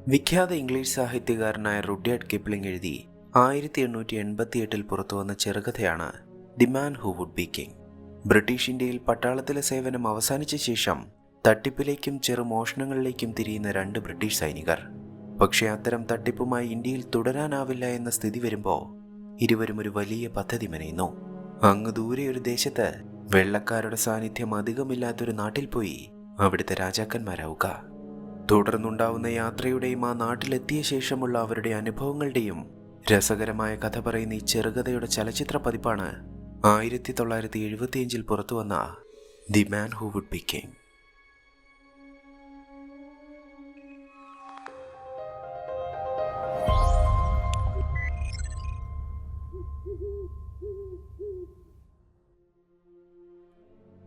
വിഖ്യാത English സാഹിത്യകാരനായ Rudyard Kipling എഴുതി 1888 പുറത്തുവന്ന ചെറുകഥയാണ് the man who would be king. British ഇന്ത്യയിൽ പട്ടാളത്തിലെ സേവനം അവസാനിച്ച ശേഷം തട്ടിപ്പിലേക്കും ചെറുമോഷണങ്ങളിലേക്കും തിരിയുന്ന രണ്ട് ബ്രിട്ടീഷ് സൈനികർ. പക്ഷേ അത്തരം തട്ടിപ്പുമായി ഇന്ത്യയിൽ തുടരാനാവില്ല എന്ന സ്ഥിതി വരുമ്പോൾ ഇരുവരും ഒരു വലിയ പദ്ധതി മെനയുന്നു. അങ്ങ് ദൂരെ ഒരു ദേശത്ത് വെള്ളക്കാരുടെ സാന്നിധ്യം അധികമില്ലാത്തൊരു നാട്ടിൽ പോയി അവിടുത്തെ രാജാക്കന്മാരാവുക. തുടർന്നുണ്ടാവുന്ന യാത്രയുടെയും ആ നാട്ടിലെത്തിയ ശേഷമുള്ള അവരുടെ അനുഭവങ്ങളുടെയും രസകരമായ കഥ പറയുന്ന ഈ ചെറുകഥയുടെ ചലച്ചിത്ര പതിപ്പാണ് 1975 പുറത്തുവന്ന the man who would be king.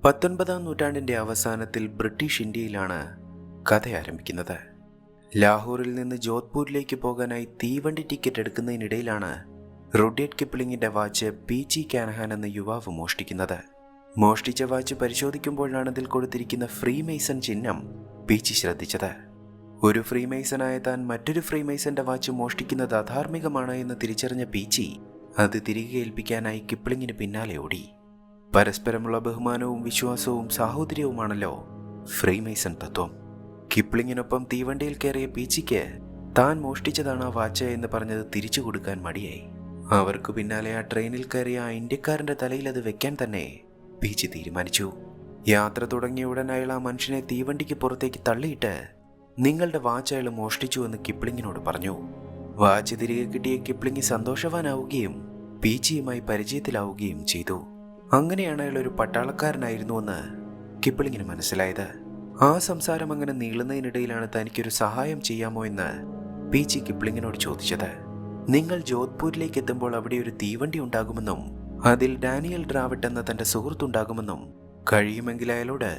പത്തൊൻപതാം നൂറ്റാണ്ടിന്റെ അവസാനത്തിൽ ബ്രിട്ടീഷ് ഇന്ത്യയിലാണ് കഥ ആരംഭിക്കുന്നത്. ലാഹോറിൽ നിന്ന് ജോധ്പൂരിലേക്ക് പോകാനായി തീവണ്ടി ടിക്കറ്റ് എടുക്കുന്നതിനിടയിലാണ് റുഡ്യാർഡ് കിപ്ലിംഗിന്റെ വാച്ച് പി.ജി. കാനഹാൻ എന്ന യുവാവ് മോഷ്ടിക്കുന്നത്. മോഷ്ടിച്ച വാച്ച് പരിശോധിക്കുമ്പോഴാണ് അതിൽ കൊടുത്തിരിക്കുന്ന ഫ്രീമേസൺ ചിഹ്നം പി.ജി. ശ്രദ്ധിച്ചത്. ഒരു ഫ്രീമേസനായ താൻ മറ്റൊരു ഫ്രീമേസന്റെ വാച്ച് മോഷ്ടിക്കുന്നത് അധാർമികമാണ് എന്ന് തിരിച്ചറിഞ്ഞ പി.ജി. അത് തിരികെ ഏൽപ്പിക്കാനായി കിപ്ലിംഗിന് പിന്നാലെ ഓടി. പരസ്പരമുള്ള ബഹുമാനവും വിശ്വാസവും സാഹോദര്യവുമാണല്ലോ ഫ്രീമേസൺ തത്വം. കിപ്ലിംഗിനൊപ്പം തീവണ്ടിയിൽ കയറിയ പി.ജിക്ക് താൻ മോഷ്ടിച്ചതാണ് ആ വാച്ച് എന്ന് പറഞ്ഞത് തിരിച്ചു കൊടുക്കാൻ മടിയായി. അവർക്ക് പിന്നാലെ ആ ട്രെയിനിൽ കയറിയ ആ ഇന്ത്യക്കാരന്റെ തലയിൽ അത് വെക്കാൻ തന്നെ പി.ജി. തീരുമാനിച്ചു. യാത്ര തുടങ്ങിയ ഉടൻ അയാൾ ആ മനുഷ്യനെ തീവണ്ടിക്ക് പുറത്തേക്ക് തള്ളിയിട്ട് നിങ്ങളുടെ വാച്ച് അയാൾ മോഷ്ടിച്ചു എന്ന് കിപ്ലിംഗിനോട് പറഞ്ഞു. വാച്ച് തിരികെ കിട്ടിയ കിപ്ലിംഗ് സന്തോഷവാനാവുകയും പി.ജിയുമായി പരിചയത്തിലാവുകയും ചെയ്തു. അങ്ങനെയാണ് അയാൾ ഒരു പട്ടാളക്കാരനായിരുന്നുവെന്ന് കിപ്ലിംഗിന് മനസ്സിലായത്. ആ സംസാരം അങ്ങനെ നീളുന്നതിനിടയിലാണ് തനിക്കൊരു സഹായം ചെയ്യാമോ എന്ന് പി.ജി. കിപ്ലിംഗിനോട് ചോദിച്ചത്. നിങ്ങൾ ജോധ്പൂരിലേക്ക് എത്തുമ്പോൾ അവിടെ ഒരു തീവണ്ടി ഉണ്ടാകുമെന്നും അതിൽ ഡാനിയൽ ഡ്രാവിട്ട് എന്ന തന്റെ സുഹൃത്തുണ്ടാകുമെന്നും കഴിയുമെങ്കിൽ അയാളോട്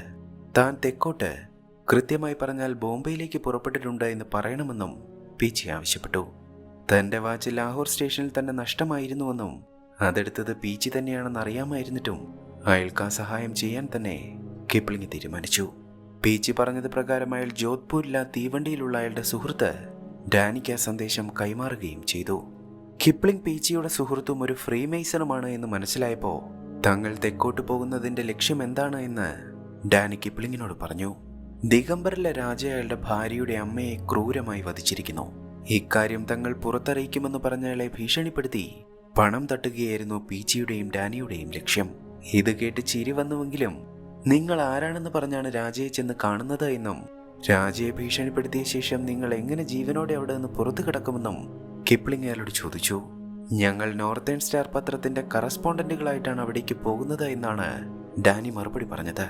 താൻ തെക്കോട്ട്, കൃത്യമായി പറഞ്ഞാൽ ബോംബെയിലേക്ക് പുറപ്പെട്ടിട്ടുണ്ട് എന്ന് പറയണമെന്നും പി.ജി. ആവശ്യപ്പെട്ടു. തന്റെ വാച്ച് ലാഹോർ സ്റ്റേഷനിൽ തന്നെ നഷ്ടമായിരുന്നുവെന്നും അതെടുത്തത് പി.ജി. തന്നെയാണെന്ന് അറിയാമായിരുന്നിട്ടും അയാൾക്ക് ആ സഹായം ചെയ്യാൻ തന്നെ കിപ്ലിംഗ് തീരുമാനിച്ചു. പി.ജി. പറഞ്ഞത് പ്രകാരം അയാൾ ജോധ്പൂരിൽ ആ തീവണ്ടിയിലുള്ള അയാളുടെ സുഹൃത്ത് ഡാനിക്ക് ആ സന്ദേശം കൈമാറുകയും ചെയ്തു. കിപ്ലിംഗ് പി.ജിയുടെ സുഹൃത്തും ഒരു ഫ്രീമേസണുമാണ് എന്ന് മനസ്സിലായപ്പോൾ തങ്ങൾ തെക്കോട്ട് പോകുന്നതിന്റെ ലക്ഷ്യം എന്താണ് എന്ന് ഡാനി കിപ്ലിംഗിനോട് പറഞ്ഞു. ദിഗംബറിലെ രാജ അയാളുടെ ഭാര്യയുടെ അമ്മയെ ക്രൂരമായി വധിച്ചിരിക്കുന്നു. ഇക്കാര്യം തങ്ങൾ പുറത്തറിയിക്കുമെന്ന് പറഞ്ഞ അയാളെ ഭീഷണിപ്പെടുത്തി പണം തട്ടുകയായിരുന്നു പി.ജിയുടെയും ഡാനിയുടെയും ലക്ഷ്യം. ഇത് കേട്ട് ചിരി വന്നുവെങ്കിലും നിങ്ങൾ ആരാണെന്ന് പറഞ്ഞാണ് രാജയെ ചെന്ന് കാണുന്നത് എന്നും രാജയെ ഭീഷണിപ്പെടുത്തിയ ശേഷം നിങ്ങൾ എങ്ങനെ ജീവനോടെ അവിടെ നിന്ന് പുറത്തു കിടക്കുമെന്നും കിപ്ലിംഗ് അയാളോട് ചോദിച്ചു. ഞങ്ങൾ നോർത്തേൺ സ്റ്റാർ പത്രത്തിന്റെ കറസ്പോണ്ടന്റുകളായിട്ടാണ് അവിടേക്ക് പോകുന്നത് എന്നാണ് ഡാനി മറുപടി പറഞ്ഞത്.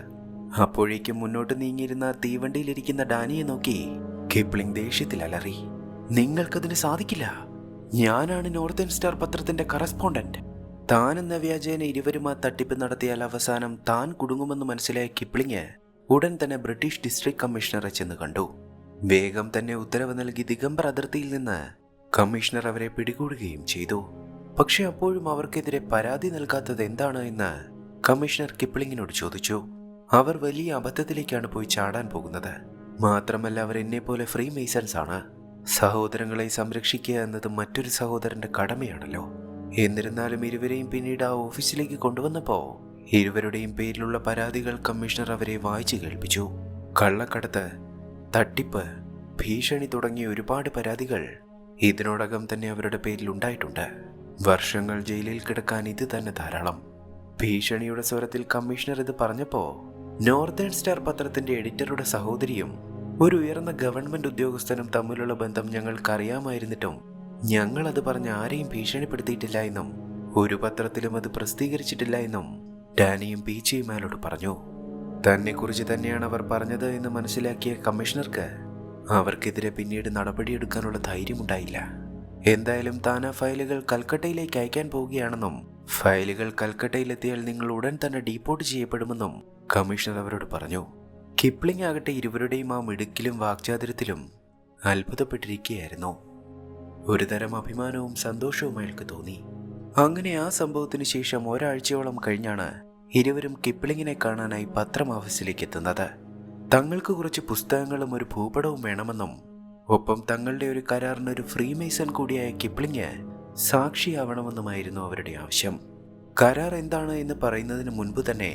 അപ്പോഴേക്കും മുന്നോട്ട് നീങ്ങിയിരുന്ന തീവണ്ടിയിലിരിക്കുന്ന ഡാനിയെ നോക്കി കിപ്ലിംഗ് ദേഷ്യത്തിൽ അലറി. നിങ്ങൾക്കതിന് സാധിക്കില്ല. ഞാനാണ് നോർത്തേൺ സ്റ്റാർ പത്രത്തിന്റെ കറസ്പോണ്ടന്റ്. താൻ എന്ന വ്യാജേന ഇരുവരും ആ തട്ടിപ്പ് നടത്തിയാൽ അവസാനം താൻ കുടുങ്ങുമെന്ന് മനസ്സിലായ കിപ്ലിംഗ് ഉടൻ തന്നെ ബ്രിട്ടീഷ് ഡിസ്ട്രിക്ട് കമ്മീഷണറെ ചെന്ന് കണ്ടു. വേഗം തന്നെ ഉത്തരവ് നൽകി ദിഗംബർ അതിർത്തിയിൽ നിന്ന് കമ്മീഷണർ അവരെ പിടികൂടുകയും ചെയ്തു. പക്ഷെ അപ്പോഴും അവർക്കെതിരെ പരാതി നൽകാത്തത് എന്താണ് എന്ന് കമ്മീഷണർ കിപ്ലിംഗിനോട് ചോദിച്ചു. അവർ വലിയ അബദ്ധത്തിലേക്കാണ് പോയി ചാടാൻ പോകുന്നത്. മാത്രമല്ല അവർ എന്നെ പോലെ ഫ്രീ മേസൺസ് ആണ്. സഹോദരങ്ങളെ സംരക്ഷിക്കുക എന്നത് മറ്റൊരു സഹോദരന്റെ കടമയാണല്ലോ. എന്നിരുന്നാലും ഇരുവരെയും പിന്നീട് ആ ഓഫീസിലേക്ക് കൊണ്ടുവന്നപ്പോൾ ഇരുവരുടെയും പേരിലുള്ള പരാതികൾ കമ്മീഷണർ അവരെ വായിച്ചു കേൾപ്പിച്ചു. കള്ളക്കടത്ത്, തട്ടിപ്പ്, ഭീഷണി തുടങ്ങിയ ഒരുപാട് പരാതികൾ ഇതിനോടകം തന്നെ അവരുടെ പേരിൽ ഉണ്ടായിട്ടുണ്ട്. വർഷങ്ങൾ ജയിലിൽ കിടക്കാൻ ഇത് തന്നെ ധാരാളം. ഭീഷണിയുടെ സ്വരത്തിൽ കമ്മീഷണർ ഇത് പറഞ്ഞപ്പോ നോർത്തേൺ സ്റ്റാർ പത്രത്തിന്റെ എഡിറ്ററുടെ സഹോദരിയും ഒരു ഉയർന്ന ഗവൺമെന്റ് ഉദ്യോഗസ്ഥനും തമ്മിലുള്ള ബന്ധം ഞങ്ങൾക്കറിയാമായിരുന്നിട്ടും ഞങ്ങൾ അത് പറഞ്ഞ് ആരെയും ഭീഷണിപ്പെടുത്തിയിട്ടില്ല എന്നും ഒരു പത്രത്തിലും അത് പ്രസിദ്ധീകരിച്ചിട്ടില്ല എന്നും ഡാനിയും പി.ജിയും അയാളോട് പറഞ്ഞു. തന്നെക്കുറിച്ച് തന്നെയാണ് അവർ പറഞ്ഞത് എന്ന് മനസ്സിലാക്കിയ കമ്മീഷണർക്ക് അവർക്കെതിരെ പിന്നീട് നടപടിയെടുക്കാനുള്ള ധൈര്യമുണ്ടായില്ല. എന്തായാലും താൻ ആ ഫയലുകൾ കൽക്കട്ടയിലേക്ക് അയക്കാൻ പോവുകയാണെന്നും ഫയലുകൾ കൽക്കട്ടയിലെത്തിയാൽ നിങ്ങൾ ഉടൻ തന്നെ ഡീപ്പോർട്ട് ചെയ്യപ്പെടുമെന്നും കമ്മീഷണർ അവരോട് പറഞ്ഞു. കിപ്ലിംഗ് ആകട്ടെ ഇരുവരുടെയും ആ മിടുക്കിലും വാക്ചാതുര്യത്തിലും അത്ഭുതപ്പെട്ടിരിക്കുകയായിരുന്നു. ഒരുതരം അഭിമാനവും സന്തോഷവും അയാൾക്ക് തോന്നി. അങ്ങനെ ആ സംഭവത്തിന് ശേഷം ഒരാഴ്ചയോളം കഴിഞ്ഞാണ് ഇരുവരും കിപ്ലിങ്ങിനെ കാണാനായി പത്രം ഓഫീസിലേക്ക് എത്തുന്നത്. തങ്ങൾക്ക് കുറച്ച് പുസ്തകങ്ങളും ഒരു ഭൂപടവും വേണമെന്നും ഒപ്പം തങ്ങളുടെ ഒരു കരാറിന് ഒരു ഫ്രീമേസൺ കൂടിയായ കിപ്ലിംഗ് സാക്ഷിയാവണമെന്നുമായിരുന്നു അവരുടെ ആവശ്യം. കരാർ എന്താണ് എന്ന് പറയുന്നതിന് മുൻപ് തന്നെ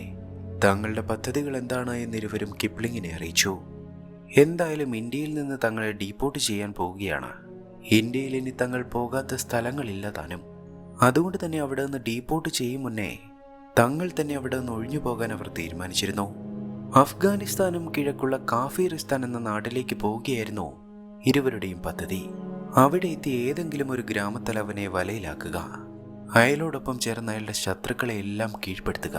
തങ്ങളുടെ പദ്ധതികൾ എന്താണ് എന്നിരുവരും കിപ്ലിങ്ങിനെ അറിയിച്ചു. എന്തായാലും ഇന്ത്യയിൽ നിന്ന് തങ്ങളെ ഡീപ്പോർട്ട് ചെയ്യാൻ പോവുകയാണ്. ഇന്ത്യയിൽ ഇനി തങ്ങൾ പോകാത്ത സ്ഥലങ്ങളില്ല താനും. അതുകൊണ്ട് തന്നെ അവിടെ നിന്ന് ഡീപ്പോർട്ട് ചെയ്യും മുന്നേ തങ്ങൾ തന്നെ അവിടെ നിന്ന് ഒഴിഞ്ഞു പോകാൻ അവർ തീരുമാനിച്ചിരുന്നു. അഫ്ഗാനിസ്ഥാനും കിഴക്കുള്ള കാഫീറിസ്ഥാൻ എന്ന നാട്ടിലേക്ക് പോവുകയായിരുന്നു ഇരുവരുടെയും പദ്ധതി. അവിടെ എത്തി ഏതെങ്കിലും ഒരു ഗ്രാമത്തലവനെ വലയിലാക്കുക, അയാളോടൊപ്പം ചേർന്ന് അയാളുടെ ശത്രുക്കളെ എല്ലാം കീഴ്പ്പെടുത്തുക,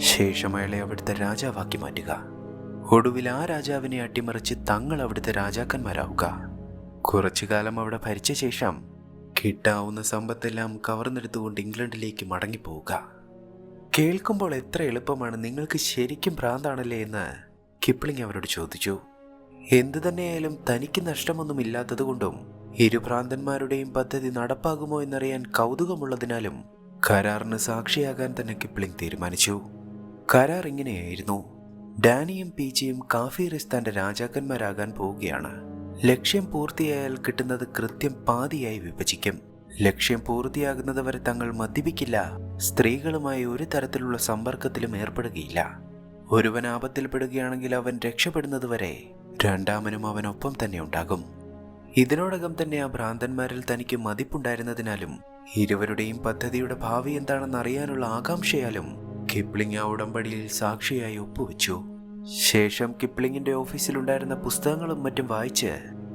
ശേഷം അയാളെ അവിടുത്തെ രാജാവാക്കി മാറ്റുക. ഒടുവിൽ ആ രാജാവിനെ അട്ടിമറിച്ച് തങ്ങൾ അവിടുത്തെ രാജാക്കന്മാരാവുക. കുറച്ചു കാലം അവിടെ ഭരിച്ച ശേഷം കിട്ടാവുന്ന സമ്പത്തെല്ലാം കവർന്നെടുത്തുകൊണ്ട് ഇംഗ്ലണ്ടിലേക്ക് മടങ്ങിപ്പോവുക. കേൾക്കുമ്പോൾ എത്ര എളുപ്പമാണ്, നിങ്ങൾക്ക് ശരിക്കും ഭ്രാന്താണല്ലേ എന്ന് കിപ്ലിംഗ് അവരോട് ചോദിച്ചു. എന്തു തന്നെയായാലും തനിക്ക് നഷ്ടമൊന്നുമില്ലാത്തതുകൊണ്ടും ഇരുഭ്രാന്തന്മാരുടെയും പദ്ധതി നടപ്പാകുമോ എന്നറിയാൻ കൗതുകമുള്ളതിനാലും കരാറിന് സാക്ഷിയാകാൻ തന്നെ കിപ്ലിംഗ് തീരുമാനിച്ചു. കരാർ ഇങ്ങനെയായിരുന്നു: ഡാനിയും പീച്ചിയും കാഫീറിസ്ഥാന്റെ രാജാക്കന്മാരാകാൻ പോവുകയാണ്. ലക്ഷ്യം പൂർത്തിയായാൽ കിട്ടുന്നത് കൃത്യം പാതിയായി വിഭജിക്കും. ലക്ഷ്യം പൂർത്തിയാകുന്നത് വരെ തങ്ങൾ മദ്യപിക്കില്ല, സ്ത്രീകളുമായി ഒരു തരത്തിലുള്ള സമ്പർക്കത്തിലും ഏർപ്പെടുകയില്ല. ഒരുവൻ ആപത്തിൽപ്പെടുകയാണെങ്കിൽ അവൻ രക്ഷപ്പെടുന്നത് വരെ രണ്ടാമനും അവനൊപ്പം തന്നെ ഉണ്ടാകും. ഇതിനോടകം തന്നെ ആ ഭ്രാന്തന്മാരിൽ തനിക്ക് മതിപ്പുണ്ടായിരുന്നതിനാലും ഇരുവരുടെയും പദ്ധതിയുടെ ഭാവി എന്താണെന്ന് അറിയാനുള്ള ആകാംക്ഷയാലും കിപ്ലിംഗ് ആ ഉടമ്പടിയിൽ സാക്ഷിയായി ഒപ്പുവെച്ചു. ശേഷം കിപ്ലിംഗിന്റെ ഓഫീസിലുണ്ടായിരുന്ന പുസ്തകങ്ങളും മറ്റും വായിച്ച്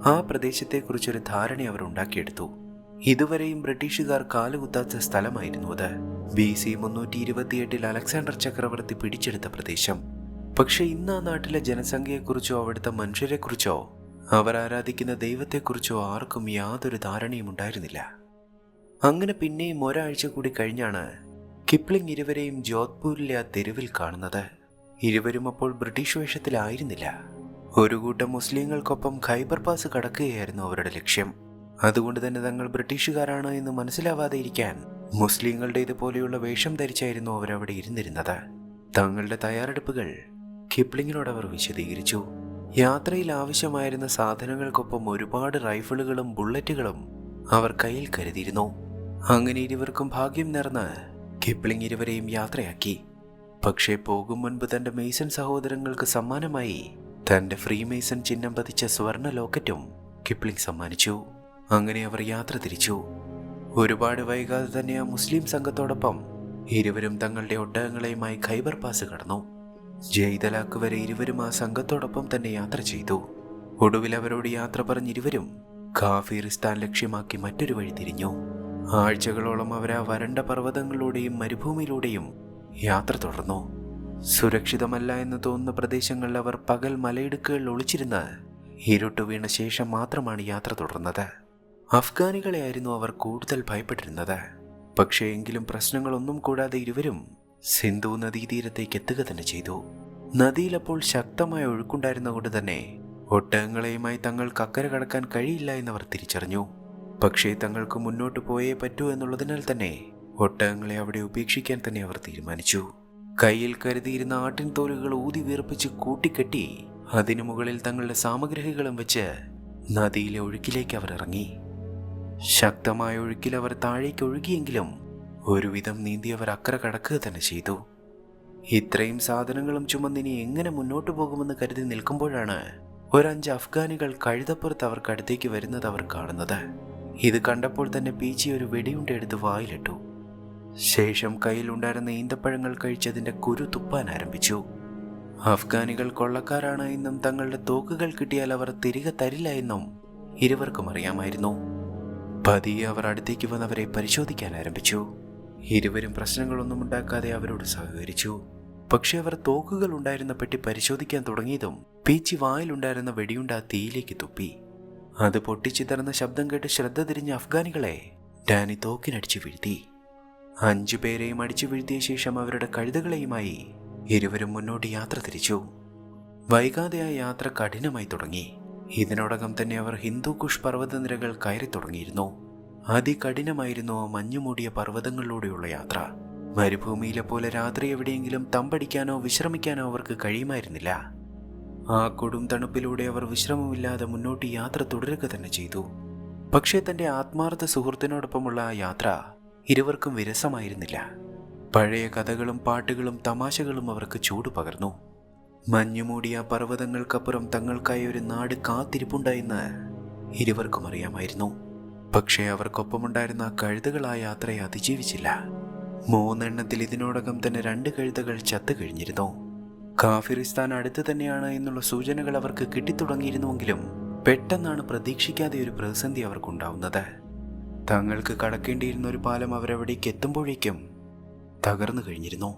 ആ പ്രദേശത്തെക്കുറിച്ചൊരു ധാരണ അവർ ഉണ്ടാക്കിയെടുത്തു. ഇതുവരെയും ബ്രിട്ടീഷുകാർ കാലുകുത്താത്ത സ്ഥലമായിരുന്നു അത്. BC 328 അലക്സാണ്ടർ ചക്രവർത്തി പിടിച്ചെടുത്ത പ്രദേശം. പക്ഷെ ഇന്ന് ആ നാട്ടിലെ ജനസംഖ്യയെക്കുറിച്ചോ അവിടുത്തെ മനുഷ്യരെക്കുറിച്ചോ അവർ ആരാധിക്കുന്ന ദൈവത്തെക്കുറിച്ചോ ആർക്കും യാതൊരു ധാരണയും ഉണ്ടായിരുന്നില്ല. അങ്ങനെ പിന്നെയും ഒരാഴ്ച കൂടി കഴിഞ്ഞാണ് കിപ്ലിംഗ് ഇരുവരെയും ജോധ്പൂരിലെ ആ തെരുവിൽ കാണുന്നത്. ഇരുവരും അപ്പോൾ ബ്രിട്ടീഷ് വേഷത്തിലായിരുന്നില്ല. ഒരു കൂട്ടം മുസ്ലിങ്ങൾക്കൊപ്പം ഖൈബർ പാസ് കടക്കുകയായിരുന്നു അവരുടെ ലക്ഷ്യം. അതുകൊണ്ട് തന്നെ തങ്ങൾ ബ്രിട്ടീഷുകാരാണ് എന്ന് മനസ്സിലാവാതെ ഇരിക്കാൻ മുസ്ലിങ്ങളുടെ ഇതുപോലെയുള്ള വേഷം ധരിച്ചായിരുന്നു അവരവിടെ ഇരുന്നിരുന്നത്. തങ്ങളുടെ തയ്യാറെടുപ്പുകൾ കിപ്ലിംഗിനോട് അവർ വിശദീകരിച്ചു. യാത്രയിൽ ആവശ്യമായിരുന്ന സാധനങ്ങൾക്കൊപ്പം ഒരുപാട് റൈഫിളുകളും ബുള്ളറ്റുകളും അവർ കയ്യിൽ കരുതിയിരുന്നു. അങ്ങനെ ഇരുവർക്കും ഭാഗ്യം നേർന്ന് കിപ്ലിംഗ് ഇരുവരെയും യാത്രയാക്കി. പക്ഷേ പോകും മുൻപ് തന്റെ മേസൺ സഹോദരങ്ങൾക്ക് സമ്മാനമായി തന്റെ ഫ്രീമേസൺ ചിഹ്നം പതിച്ച സ്വർണ്ണ ലോക്കറ്റും കിപ്ലിംഗ് സമ്മാനിച്ചു. അങ്ങനെ അവർ യാത്ര തിരിച്ചു. ഒരുപാട് വൈകാതെ തന്നെ ആ മുസ്ലിം സംഘത്തോടൊപ്പം ഇരുവരും തങ്ങളുടെ ഒട്ടകങ്ങളെയുമായി ഖൈബർ പാസ് കടന്നു. ജയ്ദലാക്ക് വരെ ഇരുവരും ആ സംഘത്തോടൊപ്പം തന്നെ യാത്ര ചെയ്തു. ഒടുവിൽ അവരോട് യാത്ര പറഞ്ഞിരുവരും കാഫീറിസ്ഥാൻ ലക്ഷ്യമാക്കി മറ്റൊരു വഴി തിരിഞ്ഞു. ആഴ്ചകളോളം അവർ ആ വരണ്ട പർവ്വതങ്ങളിലൂടെയും മരുഭൂമിയിലൂടെയും യാത്ര തുടർന്നു. സുരക്ഷിതമല്ല എന്ന് തോന്നുന്ന പ്രദേശങ്ങളിൽ അവർ പകൽ മലയിടുക്കുകളിൽ ഒളിച്ചിരുന്ന് ഇരുട്ട് വീണ ശേഷം മാത്രമാണ് യാത്ര തുടർന്നത്. അഫ്ഗാനികളെയായിരുന്നു അവർ കൂടുതൽ ഭയപ്പെട്ടിരുന്നത്. പക്ഷേ എങ്കിലും പ്രശ്നങ്ങളൊന്നും കൂടാതെ ഇരുവരും സിന്ധു നദീതീരത്തേക്ക് എത്തുക തന്നെ ചെയ്തു. നദിയിലപ്പോൾ ശക്തമായ ഒഴുക്കുണ്ടായിരുന്നതുകൊണ്ട് തന്നെ ഒട്ടകങ്ങളെയുമായി തങ്ങൾക്ക് അക്കരെ കടക്കാൻ കഴിയില്ല എന്നവർ തിരിച്ചറിഞ്ഞു. പക്ഷേ തങ്ങൾക്ക് മുന്നോട്ട് പോയേ പറ്റൂ എന്നുള്ളതിനാൽ തന്നെ ഒട്ടകങ്ങളെ അവിടെ ഉപേക്ഷിക്കാൻ തന്നെ അവർ തീരുമാനിച്ചു. കയ്യിൽ കരുതിയിരുന്ന ആട്ടിൻ തോലുകൾ ഊതി വീർപ്പിച്ച് കൂട്ടിക്കെട്ടി അതിനു മുകളിൽ തങ്ങളുടെ സാമഗ്രികളും വെച്ച് നദിയിലെ ഒഴുക്കിലേക്ക് അവർ ഇറങ്ങി. ശക്തമായ ഒഴുക്കിൽ അവർ താഴേക്ക് ഒഴുകിയെങ്കിലും ഒരുവിധം നീന്തിയവർ അക്കരെ കടക്കുക തന്നെ ചെയ്തു. ഇത്രയും സാധനങ്ങളും ചുമന്നിനി എങ്ങനെ മുന്നോട്ടു പോകുമെന്ന് കരുതി നിൽക്കുമ്പോഴാണ് ഒരു 5 അഫ്ഗാനികൾ കഴുതപ്പുറത്ത് അവർക്ക് അടുത്തേക്ക് വരുന്നത് അവർ കാണുന്നത്. ഇത് കണ്ടപ്പോൾ തന്നെ പീച്ചി ഒരു വെടിയുണ്ട എടുത്ത് വായിലിട്ടു. ശേഷം കയ്യിലുണ്ടായിരുന്ന ഈന്തപ്പഴങ്ങൾ കഴിച്ചതിന്റെ കുരു തുപ്പാൻ ആരംഭിച്ചു. അഫ്ഗാനികൾ കൊള്ളക്കാരാണ് എന്നും തങ്ങളുടെ തോക്കുകൾ കിട്ടിയാൽ അവർ തിരികെ തരില്ല എന്നും ഇരുവർക്കും അറിയാമായിരുന്നു. പതിയെ അവർ അടുത്തേക്ക് വന്നവരെ പരിശോധിക്കാൻ ആരംഭിച്ചു. ഇരുവരും പ്രശ്നങ്ങളൊന്നും ഉണ്ടാക്കാതെ അവരോട് സഹകരിച്ചു. പക്ഷെ അവർ തോക്കുകൾ ഉണ്ടായിരുന്ന പെട്ടി പരിശോധിക്കാൻ തുടങ്ങിയതും പീച്ചി വായിലുണ്ടായിരുന്ന വെടിയുണ്ട തീയിലേക്ക് തുപ്പി. അത് പൊട്ടിച്ചിതറുന്ന ശബ്ദം കേട്ട് ശ്രദ്ധ തിരിഞ്ഞ അഫ്ഗാനികളെ ഡാനി തോക്കിനടിച്ചു വീഴ്ത്തി. 5 പേരെയും അടിച്ചു വീഴ്ത്തിയ ശേഷം അവരുടെ കഴുതകളെയുമായി ഇരുവരും മുന്നോട്ട് യാത്ര തിരിച്ചു. വൈകാതെ ആ യാത്ര കഠിനമായി തുടങ്ങി. ഇതിനോടകം തന്നെ അവർ ഹിന്ദുക്കുഷ് പർവ്വതനിരകൾ കയറി തുടങ്ങിയിരുന്നു. അതികഠിനമായിരുന്നു ആ മഞ്ഞുമൂടിയ പർവ്വതങ്ങളിലൂടെയുള്ള യാത്ര. മരുഭൂമിയിലെ പോലെ രാത്രി എവിടെയെങ്കിലും തമ്പടിക്കാനോ വിശ്രമിക്കാനോ അവർക്ക് കഴിയുമായിരുന്നില്ല. ആ കൊടും തണുപ്പിലൂടെ അവർ വിശ്രമമില്ലാതെ മുന്നോട്ട് യാത്ര തുടരുക തന്നെ ചെയ്തു. പക്ഷേ തൻ്റെ ആത്മാർത്ഥ സുഹൃത്തിനോടൊപ്പമുള്ള ആ യാത്ര ഇരുവർക്കും വിരസമായിരുന്നില്ല. പഴയ കഥകളും പാട്ടുകളും തമാശകളും അവർക്ക് ചൂട് പകർന്നു. മഞ്ഞുമൂടിയ പർവ്വതങ്ങൾക്കപ്പുറം തങ്ങൾക്കായി ഒരു നാട് കാത്തിരിപ്പുണ്ടായെന്ന് ഇരുവർക്കും അറിയാമായിരുന്നു. പക്ഷേ അവർക്കൊപ്പമുണ്ടായിരുന്ന കഴുതകൾ ആ യാത്രയെ അതിജീവിച്ചില്ല. 3 എണ്ണത്തിൽ ഇതിനോടകം തന്നെ 2 കഴുതകൾ ചത്തു കഴിഞ്ഞിരുന്നു. കാഫിറിസ്ഥാൻ അടുത്ത് തന്നെയാണ് എന്നുള്ള സൂചനകൾ അവർക്ക് കിട്ടിത്തുടങ്ങിയിരുന്നുവെങ്കിലും പെട്ടെന്നാണ് പ്രതീക്ഷിക്കാതെ ഒരു പ്രതിസന്ധി അവർക്കുണ്ടാവുന്നത്. തങ്ങൾക്ക് കടക്കേണ്ടിയിരുന്ന ഒരു പാലം അവരവിടേക്ക് എത്തുമ്പോഴേക്കും തകർന്നു കഴിഞ്ഞിരുന്നു.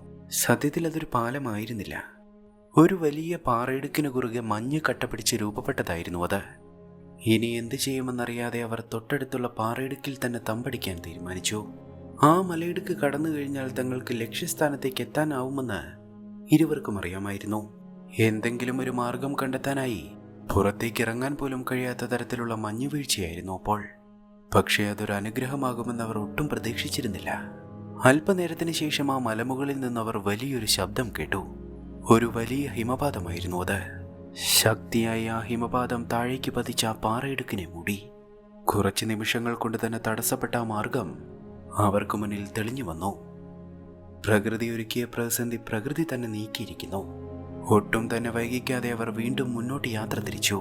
സത്യത്തിൽ അതൊരു പാലമായിരുന്നില്ല, ഒരു വലിയ പാറയിടുക്കിന് കുറുകെ മഞ്ഞ് കട്ടപിടിച്ച് രൂപപ്പെട്ടതായിരുന്നു അത്. ഇനി എന്ത് ചെയ്യുമെന്നറിയാതെ അവർ തൊട്ടടുത്തുള്ള പാറയിടുക്കിൽ തന്നെ തമ്പടിക്കാൻ തീരുമാനിച്ചു. ആ മലയിടുക്ക് കടന്നു കഴിഞ്ഞാൽ തങ്ങൾക്ക് ലക്ഷ്യസ്ഥാനത്തേക്ക് എത്താനാവുമെന്ന് ഇരുവർക്കും അറിയാമായിരുന്നു. എന്തെങ്കിലും ഒരു മാർഗം കണ്ടെത്താനായി പുറത്തേക്ക് ഇറങ്ങാൻ പോലും കഴിയാത്ത തരത്തിലുള്ള മഞ്ഞുവീഴ്ചയായിരുന്നു അപ്പോൾ. പക്ഷേ അതൊരു അനുഗ്രഹമാകുമെന്ന് അവർ ഒട്ടും പ്രതീക്ഷിച്ചിരുന്നില്ല. അല്പനേരത്തിന് ശേഷം ആ മലമുകളിൽ നിന്ന് അവർ വലിയൊരു ശബ്ദം കേട്ടു. ഒരു വലിയ ഹിമപാതമായിരുന്നു അത്. ശക്തിയായ ആ ഹിമപാതം താഴേക്ക് പതിച്ച ആ പാറയിടുക്കിനെ മൂടി. കുറച്ച് നിമിഷങ്ങൾ കൊണ്ട് തന്നെ തടസ്സപ്പെട്ട ആ മാർഗം അവർക്ക് മുന്നിൽ തെളിഞ്ഞു വന്നു. പ്രകൃതി ഒരുക്കിയ പ്രതിസന്ധി പ്രകൃതി തന്നെ നീക്കിയിരിക്കുന്നു. ഒട്ടും തന്നെ വൈകിക്കാതെ അവർ വീണ്ടും മുന്നോട്ട് യാത്ര തിരിച്ചു.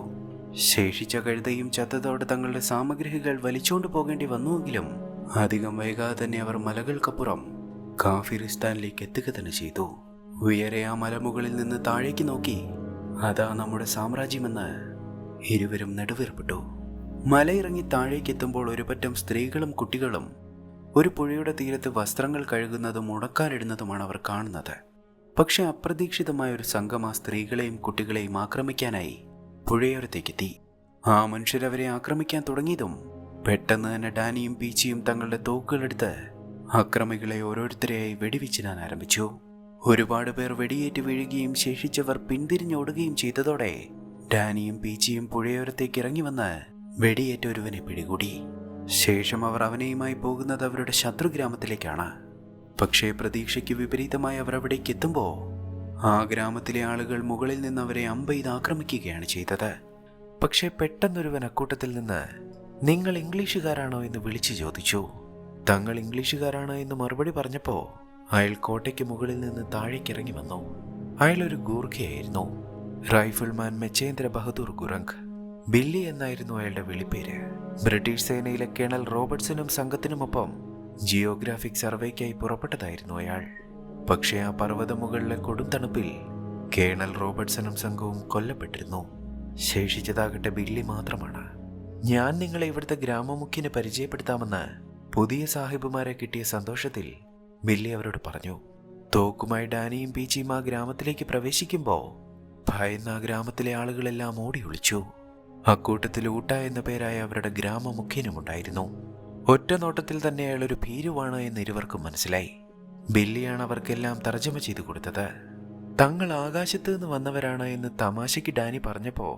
ശേഷിച്ച കഴുതയും ചത്തതോടെ തങ്ങളുടെ സാമഗ്രികൾ വലിച്ചുകൊണ്ട് പോകേണ്ടി വന്നുവെങ്കിലും അധികം വൈകാതെ തന്നെ അവർ മലകൾക്കപ്പുറം കാഫിറിസ്ഥാനിലേക്ക് എത്തുക തന്നെ ചെയ്തു. ഉയരെ ആ മലമുകളിൽ നിന്ന് താഴേക്ക് നോക്കി അതാ നമ്മുടെ സാമ്രാജ്യമെന്ന് ഇരുവരും നെടുവേർപ്പെട്ടു. മലയിറങ്ങി താഴേക്ക് എത്തുമ്പോൾ ഒരു പറ്റം സ്ത്രീകളും കുട്ടികളും ഒരു പുഴയുടെ തീരത്ത് വസ്ത്രങ്ങൾ കഴുകുന്നതും ഉണക്കാനിടുന്നതുമാണ് അവർ കാണുന്നത്. പക്ഷെ അപ്രതീക്ഷിതമായ ഒരു സംഘം ആ സ്ത്രീകളെയും കുട്ടികളെയും ആക്രമിക്കാനായി പുഴയോരത്തേക്കെത്തി. ആ മനുഷ്യരവരെ ആക്രമിക്കാൻ തുടങ്ങിയതും പെട്ടെന്ന് തന്നെ ഡാനിയും പീച്ചിയും തങ്ങളുടെ തോക്കുകളെടുത്ത് അക്രമികളെ ഓരോരുത്തരെയായി വെടിവെച്ചിടാൻ ആരംഭിച്ചു. ഒരുപാട് പേർ വെടിയേറ്റ് വീഴുകയും ശേഷിച്ചവർ പിന്തിരിഞ്ഞോടുകയും ചെയ്തതോടെ ഡാനിയും പീച്ചിയും പുഴയോരത്തേക്ക് ഇറങ്ങി വന്ന് വെടിയേറ്റ ഒരുവനെ പിടികൂടി. ശേഷം അവർ അവനെയുമായി പോകുന്നത് അവരുടെ ശത്രുഗ്രാമത്തിലേക്കാണ്. പക്ഷേ പ്രതീക്ഷയ്ക്ക് വിപരീതമായി അവർ അവിടേക്ക് എത്തുമ്പോൾ ആ ഗ്രാമത്തിലെ ആളുകൾ മുകളിൽ നിന്ന് അവരെ അമ്പെയ്ത് ആക്രമിക്കുകയാണ് ചെയ്തത്. പക്ഷേ പെട്ടെന്നൊരുവൻ അക്കൂട്ടത്തിൽ നിന്ന് നിങ്ങൾ ഇംഗ്ലീഷുകാരാണോ എന്ന് വിളിച്ചു ചോദിച്ചു. തങ്ങൾ ഇംഗ്ലീഷുകാരാണ് എന്ന് മറുപടി പറഞ്ഞപ്പോൾ അയാൾ കോട്ടയ്ക്ക് മുകളിൽ നിന്ന് താഴേക്കിറങ്ങി വന്നു. അയാൾ ഒരു ഗൂർഖയായിരുന്നു. റൈഫിൾമാൻ മെച്ചേന്ദ്ര ബഹദൂർ ഗുറങ്ക്. ബില്ലി എന്നായിരുന്നു അയാളുടെ വിളിപ്പേര്. ബ്രിട്ടീഷ് സേനയിലെ കേണൽ റോബർട്ട്സണും സംഘത്തിനുമൊപ്പം ജിയോഗ്രാഫിക് സർവേക്കായി പുറപ്പെട്ടതായിരുന്നു അയാൾ. പക്ഷേ ആ പർവ്വതമുകളിലെ കൊടും തണുപ്പിൽ കേണൽ റോബർട്ട്സണും സംഘവും കൊല്ലപ്പെട്ടിരുന്നു. ശേഷിച്ചതാകട്ടെ ബില്ലി മാത്രമാണ്. ഞാൻ നിങ്ങളെ ഇവിടുത്തെ ഗ്രാമമുഖ്യനെ പരിചയപ്പെടുത്താമെന്ന് പുതിയ സാഹിബുമാരെ കിട്ടിയ സന്തോഷത്തിൽ ബില്ലി അവരോട് പറഞ്ഞു. തോക്കുമായി ഡാനിയും പീച്ചിയും ആ ഗ്രാമത്തിലേക്ക് പ്രവേശിക്കുമ്പോൾ ഭയന്ന ആ ഗ്രാമത്തിലെ ആളുകളെല്ലാം ഓടി ഒളിച്ചു. അക്കൂട്ടത്തിൽ ഊട്ട എന്ന പേരായ അവരുടെ ഗ്രാമമുഖ്യനുമുണ്ടായിരുന്നു. ഒറ്റ നോട്ടത്തിൽ തന്നെ അയാളൊരു ഭീരുവാണ് എന്ന് ഇരുവർക്കും മനസ്സിലായി. ബില്ലിയാണ് അവർക്കെല്ലാം തർജ്ജമ ചെയ്തു കൊടുത്തത്. തങ്ങൾ ആകാശത്ത് നിന്ന് വന്നവരാണ് എന്ന് തമാശയ്ക്ക് ഡാനി പറഞ്ഞപ്പോൾ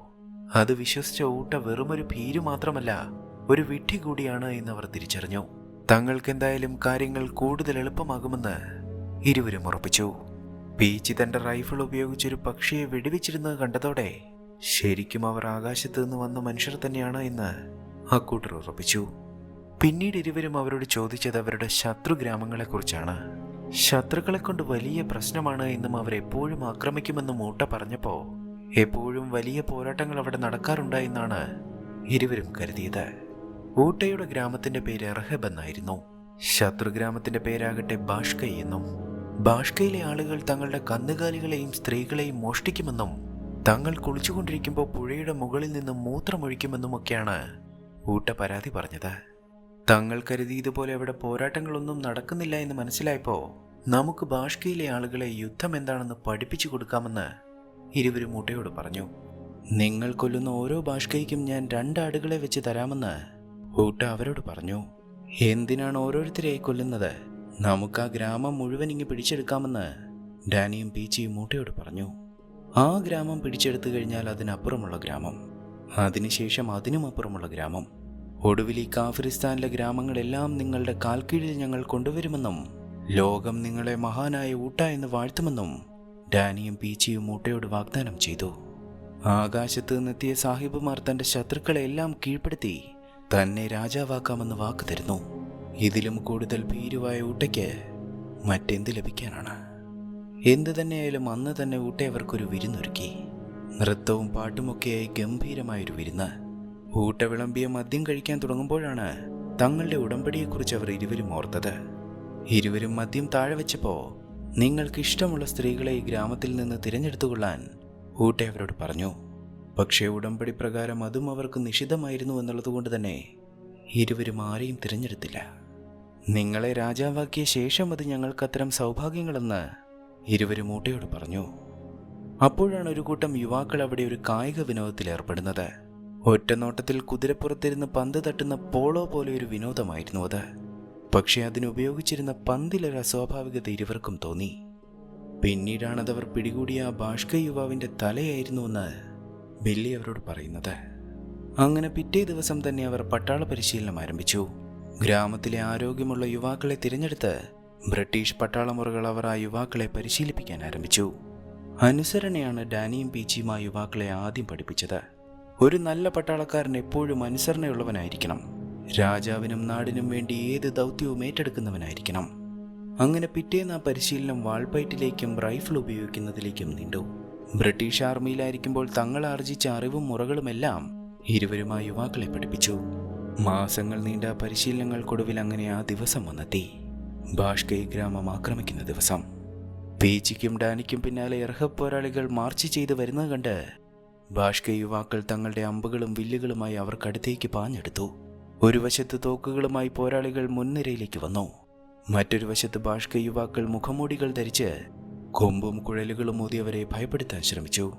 അത് വിശ്വസിച്ച ഊട്ട വെറുമൊരു ഭീരു മാത്രമല്ല, ഒരു വിഡ്ഢി കൂടിയാണ് എന്ന് അവർ തിരിച്ചറിഞ്ഞു. തങ്ങൾക്കെന്തായാലും കാര്യങ്ങൾ കൂടുതൽ എളുപ്പമാകുമെന്ന് ഇരുവരും ഉറപ്പിച്ചു. പീച്ചി തന്റെ റൈഫിൾ ഉപയോഗിച്ചൊരു പക്ഷിയെ വെടിവെച്ചിരുന്നത് കണ്ടതോടെ ശരിക്കും അവർ ആകാശത്ത് നിന്ന് വന്ന മനുഷ്യർ തന്നെയാണ് എന്ന് അക്കൂട്ടർ ഉറപ്പിച്ചു. പിന്നീട് ഇരുവരും അവരോട് ചോദിച്ചത് അവരുടെ ശത്രുഗ്രാമങ്ങളെക്കുറിച്ചാണ്. ശത്രുക്കളെ കൊണ്ട് വലിയ പ്രശ്നമാണ് എന്നും അവരെപ്പോഴും ആക്രമിക്കുമെന്നും ഊട്ട പറഞ്ഞപ്പോൾ എപ്പോഴും വലിയ പോരാട്ടങ്ങൾ അവിടെ നടക്കാറുണ്ടായെന്നാണ് ഇരുവരും കരുതിയത്. ഊട്ടയുടെ ഗ്രാമത്തിന്റെ പേര് റഹബ് എന്നായിരുന്നു. ശത്രുഗ്രാമത്തിന്റെ പേരാകട്ടെ ബാഷ്കൈ എന്നും. ബാഷ്കയിലെ ആളുകൾ തങ്ങളുടെ കന്നുകാലികളെയും സ്ത്രീകളെയും മോഷ്ടിക്കുമെന്നും തങ്ങൾ കുളിച്ചുകൊണ്ടിരിക്കുമ്പോൾ പുഴയുടെ മുകളിൽ നിന്ന് മൂത്രമൊഴിക്കുമെന്നുമൊക്കെയാണ് ഊട്ട പരാതി പറഞ്ഞത്. തങ്ങൾ കരുതിയതുപോലെ അവിടെ പോരാട്ടങ്ങളൊന്നും നടക്കുന്നില്ല എന്ന് മനസ്സിലായപ്പോൾ നമുക്ക് ബാഷ്കയിലെ ആളുകളെ യുദ്ധം എന്താണെന്ന് പഠിപ്പിച്ചു കൊടുക്കാമെന്ന് ഇരുവരും ഊട്ടയോട് പറഞ്ഞു. നിങ്ങൾ കൊല്ലുന്ന ഓരോ ബാഷ്കയ്ക്കും ഞാൻ 2 ആടുകളെ വെച്ച് തരാമെന്ന് ഊട്ട അവരോട് പറഞ്ഞു. എന്തിനാണ് ഓരോരുത്തരെയായി കൊല്ലുന്നത്? നമുക്ക് ആ ഗ്രാമം മുഴുവൻ ഇങ്ങ് പിടിച്ചെടുക്കാമെന്ന് ഡാനിയും പീച്ചിയും ഊട്ടയോട് പറഞ്ഞു. ആ ഗ്രാമം പിടിച്ചെടുത്തു കഴിഞ്ഞാൽ അതിനപ്പുറമുള്ള ഗ്രാമം, അതിനുശേഷം അതിനുമപ്പുറമുള്ള ഗ്രാമം, ഒടുവിൽ ഈ കാഫിറിസ്ഥാനിലെ ഗ്രാമങ്ങളെല്ലാം നിങ്ങളുടെ കാൽക്കീഴിൽ ഞങ്ങൾ കൊണ്ടുവരുമെന്നും ലോകം നിങ്ങളെ മഹാനായ ഊട്ട എന്ന് വാഴ്ത്തുമെന്നും ഡാനിയും പീച്ചിയും ഊട്ടയോട് വാഗ്ദാനം ചെയ്തു. ആകാശത്ത് നിന്നെത്തിയ സാഹിബുമാർ തന്റെ ശത്രുക്കളെ എല്ലാം കീഴ്പ്പെടുത്തി തന്നെ രാജാവാക്കാമെന്ന് വാക്ക് തരുന്നു. ഇതിലും കൂടുതൽ ഭീരുവായ ഊട്ടയ്ക്ക് മറ്റെന്ത് ലഭിക്കാനാണ്? എന്തു തന്നെയായാലും അന്ന് തന്നെ ഊട്ട അവർക്കൊരു വിരുന്നൊരുക്കി. നൃത്തവും പാട്ടുമൊക്കെയായി ഗംഭീരമായൊരു വിരുന്ന്. ഊട്ട വിളമ്പിയ മദ്യം കഴിക്കാൻ തുടങ്ങുമ്പോഴാണ് തങ്ങളുടെ ഉടമ്പടിയെക്കുറിച്ച് അവർ ഇരുവരും ഓർത്തത്. ഇരുവരും മദ്യം താഴെ വെച്ചപ്പോ നിങ്ങൾക്ക് ഇഷ്ടമുള്ള സ്ത്രീകളെ ഈ ഗ്രാമത്തിൽ നിന്ന് തിരഞ്ഞെടുത്തുകൊള്ളാൻ ഊട്ട അവരോട് പറഞ്ഞു. പക്ഷേ ഉടമ്പടി പ്രകാരം അതും അവർക്ക് നിഷിദ്ധമായിരുന്നു എന്നുള്ളതുകൊണ്ട് തന്നെ ഇരുവരും ആരെയും തിരഞ്ഞെടുത്തില്ല. നിങ്ങളെ രാജാവാക്കിയ ശേഷം അത് ഞങ്ങൾക്ക് അത്തരം സൗഭാഗ്യങ്ങളെന്ന് ഇരുവരും ഊട്ടയോട് പറഞ്ഞു. അപ്പോഴാണ് ഒരു കൂട്ടം യുവാക്കൾ അവിടെ ഒരു കായിക വിനോദത്തിൽ ഏർപ്പെടുന്നത്. ഒറ്റ നോട്ടത്തിൽ കുതിരപ്പുറത്തിരുന്ന് പന്ത് തട്ടുന്ന പോളോ പോലെ ഒരു വിനോദമായിരുന്നു അത്. പക്ഷെ അതിനുപയോഗിച്ചിരുന്ന പന്തിലൊരു അസ്വാഭാവികത ഇരുവർക്കും തോന്നി. പിന്നീടാണതവർ പിടികൂടിയ ആ ഭാഷ്ക യുവാവിന്റെ തലയായിരുന്നുവെന്ന് ബില്ലി അവരോട് പറയുന്നത്. അങ്ങനെ പിറ്റേ ദിവസം തന്നെ അവർ പട്ടാള പരിശീലനം ആരംഭിച്ചു. ഗ്രാമത്തിലെ ആരോഗ്യമുള്ള യുവാക്കളെ തിരഞ്ഞെടുത്ത് ബ്രിട്ടീഷ് പട്ടാളമുറകൾ അവർ ആ യുവാക്കളെ പരിശീലിപ്പിക്കാൻ ആരംഭിച്ചു. അനുസരണയാണ് ഡാനിയും പീച്ചിയും ആ യുവാക്കളെ ആദ്യം പഠിപ്പിച്ചത്. ഒരു നല്ല പട്ടാളക്കാരൻ എപ്പോഴും അനുസരണയുള്ളവനായിരിക്കണം. രാജാവിനും നാടിനും വേണ്ടി ഏത് ദൗത്യവും ഏറ്റെടുക്കുന്നവനായിരിക്കണം. അങ്ങനെ പിറ്റേന്ന് ആ പരിശീലനം വാൾപ്പയറ്റിലേക്കും റൈഫിൾ ഉപയോഗിക്കുന്നതിലേക്കും നീണ്ടു. ബ്രിട്ടീഷ് ആർമിയിലായിരിക്കുമ്പോൾ തങ്ങൾ ആർജിച്ച അറിവും മുറകളുമെല്ലാം ഇരുവരും ആ യുവാക്കളെ പഠിപ്പിച്ചു. മാസങ്ങൾ നീണ്ട പരിശീലനങ്ങൾക്കൊടുവിൽ അങ്ങനെ ആ ദിവസം വന്നെത്തി. ഭാഷ്കൈ ഗ്രാമം ആക്രമിക്കുന്ന ദിവസം. പീച്ചിക്കും ഡാനിക്കും പിന്നാലെ എർഹബ് പോരാളികൾ മാർച്ച് ചെയ്ത് വരുന്നത് കണ്ട് ഭാഷ്കൈ യുവാക്കൾ തങ്ങളുടെ അമ്പുകളും വില്ലുകളുമായി അവർക്കടുത്തേക്ക് പാഞ്ഞെടുത്തു. ഒരു വശത്ത് തോക്കുകളുമായി പോരാളികൾ മുൻനിരയിലേക്ക് വന്നു. മറ്റൊരു വശത്ത് ഭാഷ്കൈ യുവാക്കൾ മുഖംമൂടികൾ ധരിച്ച് കൊമ്പും കുഴലുകളും ഊതിയവരെ ഭയപ്പെടുത്താൻ ശ്രമിച്ചു.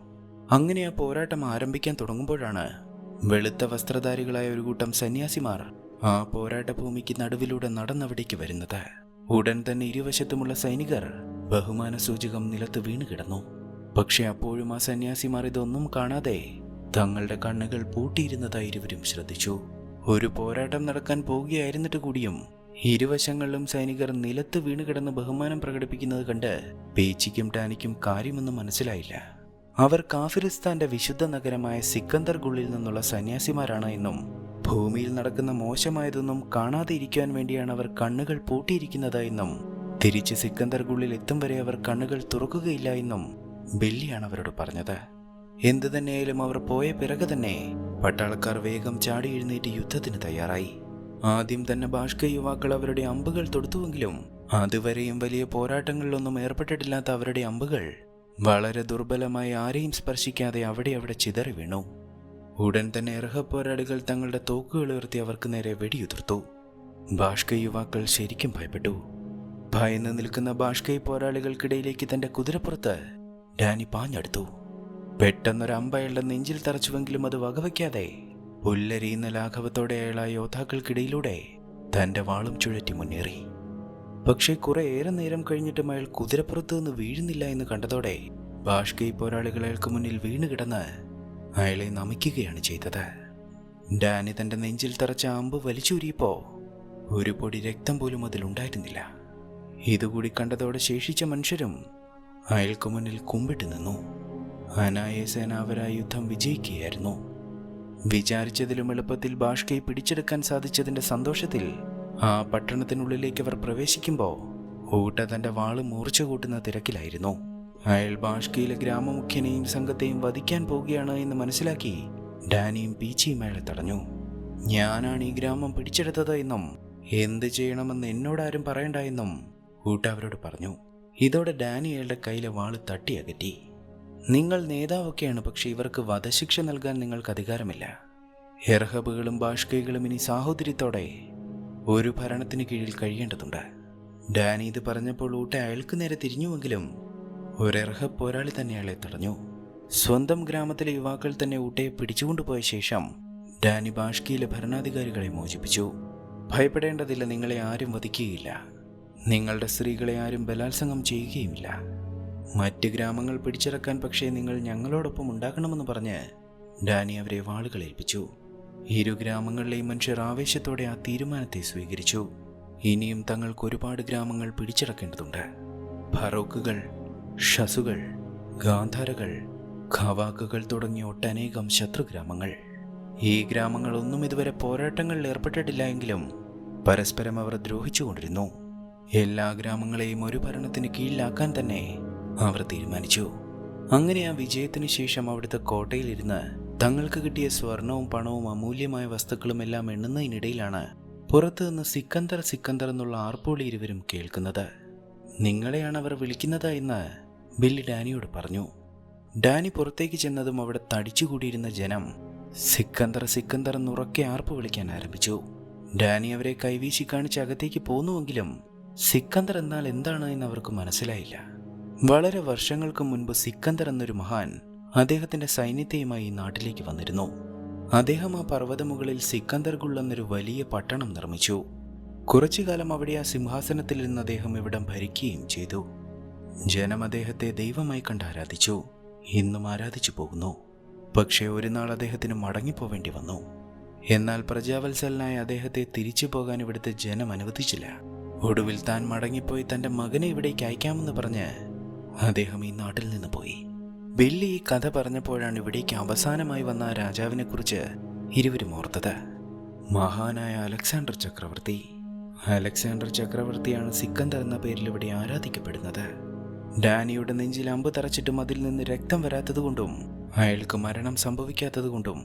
അങ്ങനെ ആ പോരാട്ടം ആരംഭിക്കാൻ തുടങ്ങുമ്പോഴാണ് വെളുത്ത വസ്ത്രധാരികളായ ഒരു കൂട്ടം സന്യാസിമാർ ആ പോരാട്ട ഭൂമിക്ക് നടുവിലൂടെ നടന്നവിടേക്ക് വരുന്നത്. ഉടൻ തന്നെ ഇരുവശത്തുമുള്ള സൈനികർ ബഹുമാന സൂചകം നിലത്ത് വീണുകിടന്നു. പക്ഷെ അപ്പോഴും ആ സന്യാസിമാർ ഇതൊന്നും കാണാതെ തങ്ങളുടെ കണ്ണുകൾ പൂട്ടിയിരുന്നതായി ഇരുവരും ശ്രദ്ധിച്ചു. ഒരു പോരാട്ടം നടക്കാൻ പോവുകയായിരുന്നിട്ട് കൂടിയും ഇരുവശങ്ങളിലും സൈനികർ നിലത്ത് വീണുകിടന്ന് ബഹുമാനം പ്രകടിപ്പിക്കുന്നത് കണ്ട് പീച്ചിക്കും ടാനിക്കും കാര്യമൊന്നും മനസ്സിലായില്ല. അവർ കാഫിറിസ്ഥാന്റെ വിശുദ്ധ നഗരമായ സിക്കന്ദർഗുള്ളിൽ നിന്നുള്ള സന്യാസിമാരാണ് എന്നും ഭൂമിയിൽ നടക്കുന്ന മോശമായതൊന്നും കാണാതെ ഇരിക്കാൻ വേണ്ടിയാണ് അവർ കണ്ണുകൾ പൂട്ടിയിരിക്കുന്നത് എന്നും തിരിച്ച് സിക്കന്ദർഗുള്ളിൽ എത്തും വരെ അവർ കണ്ണുകൾ തുറക്കുകയില്ല എന്നും ബില്ലിയാണ് അവരോട് പറഞ്ഞത്. എന്തു തന്നെയായാലും അവർ പോയ പിറകെ തന്നെ പട്ടാളക്കാർ വേഗം ചാടി എഴുന്നേറ്റ് യുദ്ധത്തിന് തയ്യാറായി. ആദ്യം തന്നെ ഭാഷ്ക യുവാക്കൾ അവരുടെ അമ്പുകൾ തൊടുത്തുവെങ്കിലും അതുവരെയും വലിയ പോരാട്ടങ്ങളിലൊന്നും ഏർപ്പെട്ടിട്ടില്ലാത്ത അവരുടെ അമ്പുകൾ വളരെ ദുർബലമായി ആരെയും സ്പർശിക്കാതെ അവിടെ ചിതറി വീണു. ഉടൻ തന്നെ എർഹബ് പോരാളികൾ തങ്ങളുടെ തോക്കുകൾ ഉയർത്തി അവർക്ക് നേരെ വെടിയുതിർത്തു. ഭാഷ്ക യുവാക്കൾ ശരിക്കും ഭയപ്പെട്ടു. ഭയന്ന് നിൽക്കുന്ന ഭാഷ്കൈ പോരാളികൾക്കിടയിലേക്ക് തന്റെ കുതിരപ്പുറത്ത് ഡാനി പാഞ്ഞെടുത്തു. പെട്ടെന്നൊരു അമ്പ അയാളുടെ നെഞ്ചിൽ തറച്ചുവെങ്കിലും അത് വകവയ്ക്കാതെ പുല്ലരിയുന്ന ലാഘവത്തോടെ അയാൾ ആ യോദ്ധാക്കൾക്കിടയിലൂടെ തന്റെ വാളും ചുഴറ്റി മുന്നേറി. പക്ഷേ കുറെ ഏറെ നേരം കഴിഞ്ഞിട്ടും അയാൾ കുതിരപ്പുറത്ത് നിന്ന് വീഴുന്നില്ല എന്ന് കണ്ടതോടെ ഭാഷ്കൈ പോരാളികൾ അയാൾക്ക് മുന്നിൽ വീണുകിടന്ന് അയാളെ നമിക്കുകയാണ് ചെയ്തത്. ഡാനി തന്റെ നെഞ്ചിൽ തറച്ച അമ്പ് വലിച്ചൂരിയപ്പോ ഒരു പൊടി രക്തം പോലും അതിലുണ്ടായിരുന്നില്ല. ഇതുകൂടി കണ്ടതോടെ ശേഷിച്ച മനുഷ്യരും അയാൾക്ക് മുന്നിൽ കുമ്പിട്ട് നിന്നു. അനായാസേന അവർ ആ യുദ്ധം വിജയിക്കുകയായിരുന്നു. വിചാരിച്ചതിലും എളുപ്പത്തിൽ ഭാഷ്കൈ പിടിച്ചെടുക്കാൻ സാധിച്ചതിന്റെ സന്തോഷത്തിൽ ആ പട്ടണത്തിനുള്ളിലേക്ക് അവർ പ്രവേശിക്കുമ്പോൾ ഊട്ട തന്റെ വാള് മൂർച്ച കൂട്ടുന്ന തിരക്കിലായിരുന്നു. അയാൾ ഭാഷ്കയിലെ ഗ്രാമമുഖ്യനെയും സംഘത്തെയും വധിക്കാൻ പോവുകയാണ് എന്ന് മനസ്സിലാക്കി ഡാനിയും പീച്ചിയും അയാളെ തടഞ്ഞു. ഞാനാണ് ഈ ഗ്രാമം പിടിച്ചെടുത്തത് എന്നും എന്ത് ചെയ്യണമെന്ന് എന്നോടാരും പറയണ്ട എന്നും ഊട്ട അവരോട് പറഞ്ഞു. ഇതോടെ ഡാനി അയാളുടെ കയ്യിലെ വാള് തട്ടിയകറ്റി. നിങ്ങൾ നേതാവൊക്കെയാണ്, പക്ഷെ ഇവർക്ക് വധശിക്ഷ നൽകാൻ നിങ്ങൾക്ക് അധികാരമില്ല. എർഹബുകളും ഭാഷ്കൈകളും ഇനി സാഹോദര്യത്തോടെ ഒരു ഭരണത്തിന് കീഴിൽ കഴിയേണ്ടതുണ്ട്. ഡാനി ഇത് പറഞ്ഞപ്പോൾ ഊട്ട അയാൾക്ക് നേരെ തിരിഞ്ഞുവെങ്കിലും ഒരു എർഹബ് പോരാളി തന്നെ അയാളെ തടഞ്ഞു. സ്വന്തം ഗ്രാമത്തിലെ യുവാക്കൾ തന്നെ ഊട്ടയെ പിടിച്ചുകൊണ്ടുപോയ ശേഷം ഡാനി ഭാഷ്കയിലെ ഭരണാധികാരികളെ മോചിപ്പിച്ചു. ഭയപ്പെടേണ്ടതില്ല, നിങ്ങളെ ആരും വധിക്കുകയില്ല. നിങ്ങളുടെ സ്ത്രീകളെ ആരും ബലാത്സംഗം ചെയ്യുകയുമില്ല. മറ്റ് ഗ്രാമങ്ങൾ പിടിച്ചടക്കാൻ പക്ഷേ നിങ്ങൾ ഞങ്ങളോടൊപ്പം ഉണ്ടാകണമെന്ന് പറഞ്ഞ് ഡാനി അവരെ വാളുകൾ ഏൽപ്പിച്ചു. ഇരു ഗ്രാമങ്ങളിലെയും മനുഷ്യർ ആവേശത്തോടെ ആ തീരുമാനത്തെ സ്വീകരിച്ചു. ഇനിയും തങ്ങൾക്ക് ഒരുപാട് ഗ്രാമങ്ങൾ പിടിച്ചടക്കേണ്ടതുണ്ട്. ഫറോക്കുകൾ, ഷസുകൾ, ഗാന്ധാരകൾ, ഖവാക്കുകൾ തുടങ്ങിയ ഒട്ടനേകം ശത്രുഗ്രാമങ്ങൾ. ഈ ഗ്രാമങ്ങളൊന്നും ഇതുവരെ പോരാട്ടങ്ങളിൽ ഏർപ്പെട്ടിട്ടില്ല എങ്കിലും പരസ്പരം അവർ ദ്രോഹിച്ചുകൊണ്ടിരുന്നു. എല്ലാ ഗ്രാമങ്ങളെയും ഒരു ഭരണത്തിന് കീഴിലാക്കാൻ തന്നെ അവർ തീരുമാനിച്ചു. അങ്ങനെ ആ വിജയത്തിന് ശേഷം അവിടുത്തെ കോട്ടയിലിരുന്ന് തങ്ങൾക്ക് കിട്ടിയ സ്വർണവും പണവും അമൂല്യമായ വസ്തുക്കളും എല്ലാം എണ്ണുന്നതിനിടയിലാണ് പുറത്തു നിന്ന് സിക്കന്ദർ സിക്കന്ദർ എന്നുള്ള ആർപ്പോളി ഇരുവരും കേൾക്കുന്നത്. നിങ്ങളെയാണ് അവർ വിളിക്കുന്നത് എന്ന് ബില്ലി ഡാനിയോട് പറഞ്ഞു. ഡാനി പുറത്തേക്ക് ചെന്നതും അവിടെ തടിച്ചുകൂടിയിരുന്ന ജനം സിക്കന്ദർ സിക്കന്ദർ എന്നുറക്കെ ആർപ്പ് വിളിക്കാൻ ആരംഭിച്ചു. ഡാനി അവരെ കൈവീശി കാണിച്ച് അകത്തേക്ക് പോന്നുവെങ്കിലും സിക്കന്ദർ എന്നാൽ എന്താണ് എന്ന് അവർക്ക് മനസ്സിലായില്ല. വളരെ വർഷങ്ങൾക്ക് മുൻപ് സിക്കന്ദർ എന്നൊരു മഹാൻ അദ്ദേഹത്തിന്റെ സൈന്യത്തെയുമായി ഈ നാട്ടിലേക്ക് വന്നിരുന്നു. അദ്ദേഹം ആ പർവ്വതമുകളിൽ സിക്കന്ദർഗുൾ എന്നൊരു വലിയ പട്ടണം നിർമ്മിച്ചു. കുറച്ചു കാലം അവിടെ ആ സിംഹാസനത്തിൽ നിന്ന് അദ്ദേഹം ഇവിടം ഭരിക്കുകയും ചെയ്തു. ജനം അദ്ദേഹത്തെ ദൈവമായി കണ്ട് ആരാധിച്ചു, ഇന്നും ആരാധിച്ചു പോകുന്നു. പക്ഷേ ഒരു നാൾ അദ്ദേഹത്തിന് മടങ്ങിപ്പോവേണ്ടി വന്നു. എന്നാൽ പ്രജാവത്സലനായ അദ്ദേഹത്തെ തിരിച്ചു പോകാൻ ഇവിടുത്തെ ജനം അനുവദിച്ചില്ല. ഒടുവിൽ താൻ മടങ്ങിപ്പോയി തന്റെ മകനെ ഇവിടേക്ക് അയക്കാമെന്ന് പറഞ്ഞ് അദ്ദേഹം ഈ നാട്ടിൽ നിന്ന് പോയി. ബില്ലി ഈ കഥ പറഞ്ഞപ്പോഴാണ് ഇവിടേക്ക് അവസാനമായി വന്ന ആ രാജാവിനെ കുറിച്ച് ഇരുവരും ഓർത്തത്. മഹാനായ അലക്സാണ്ടർ ചക്രവർത്തി. അലക്സാണ്ടർ ചക്രവർത്തിയാണ് സിക്കന്ദർ എന്ന പേരിൽ ഇവിടെ ആരാധിക്കപ്പെടുന്നത്. ഡാനിയുടെ നെഞ്ചിൽ അമ്പ് തറച്ചിട്ടും അതിൽ നിന്ന് രക്തം വരാത്തതുകൊണ്ടും അയാൾക്ക് മരണം സംഭവിക്കാത്തതുകൊണ്ടും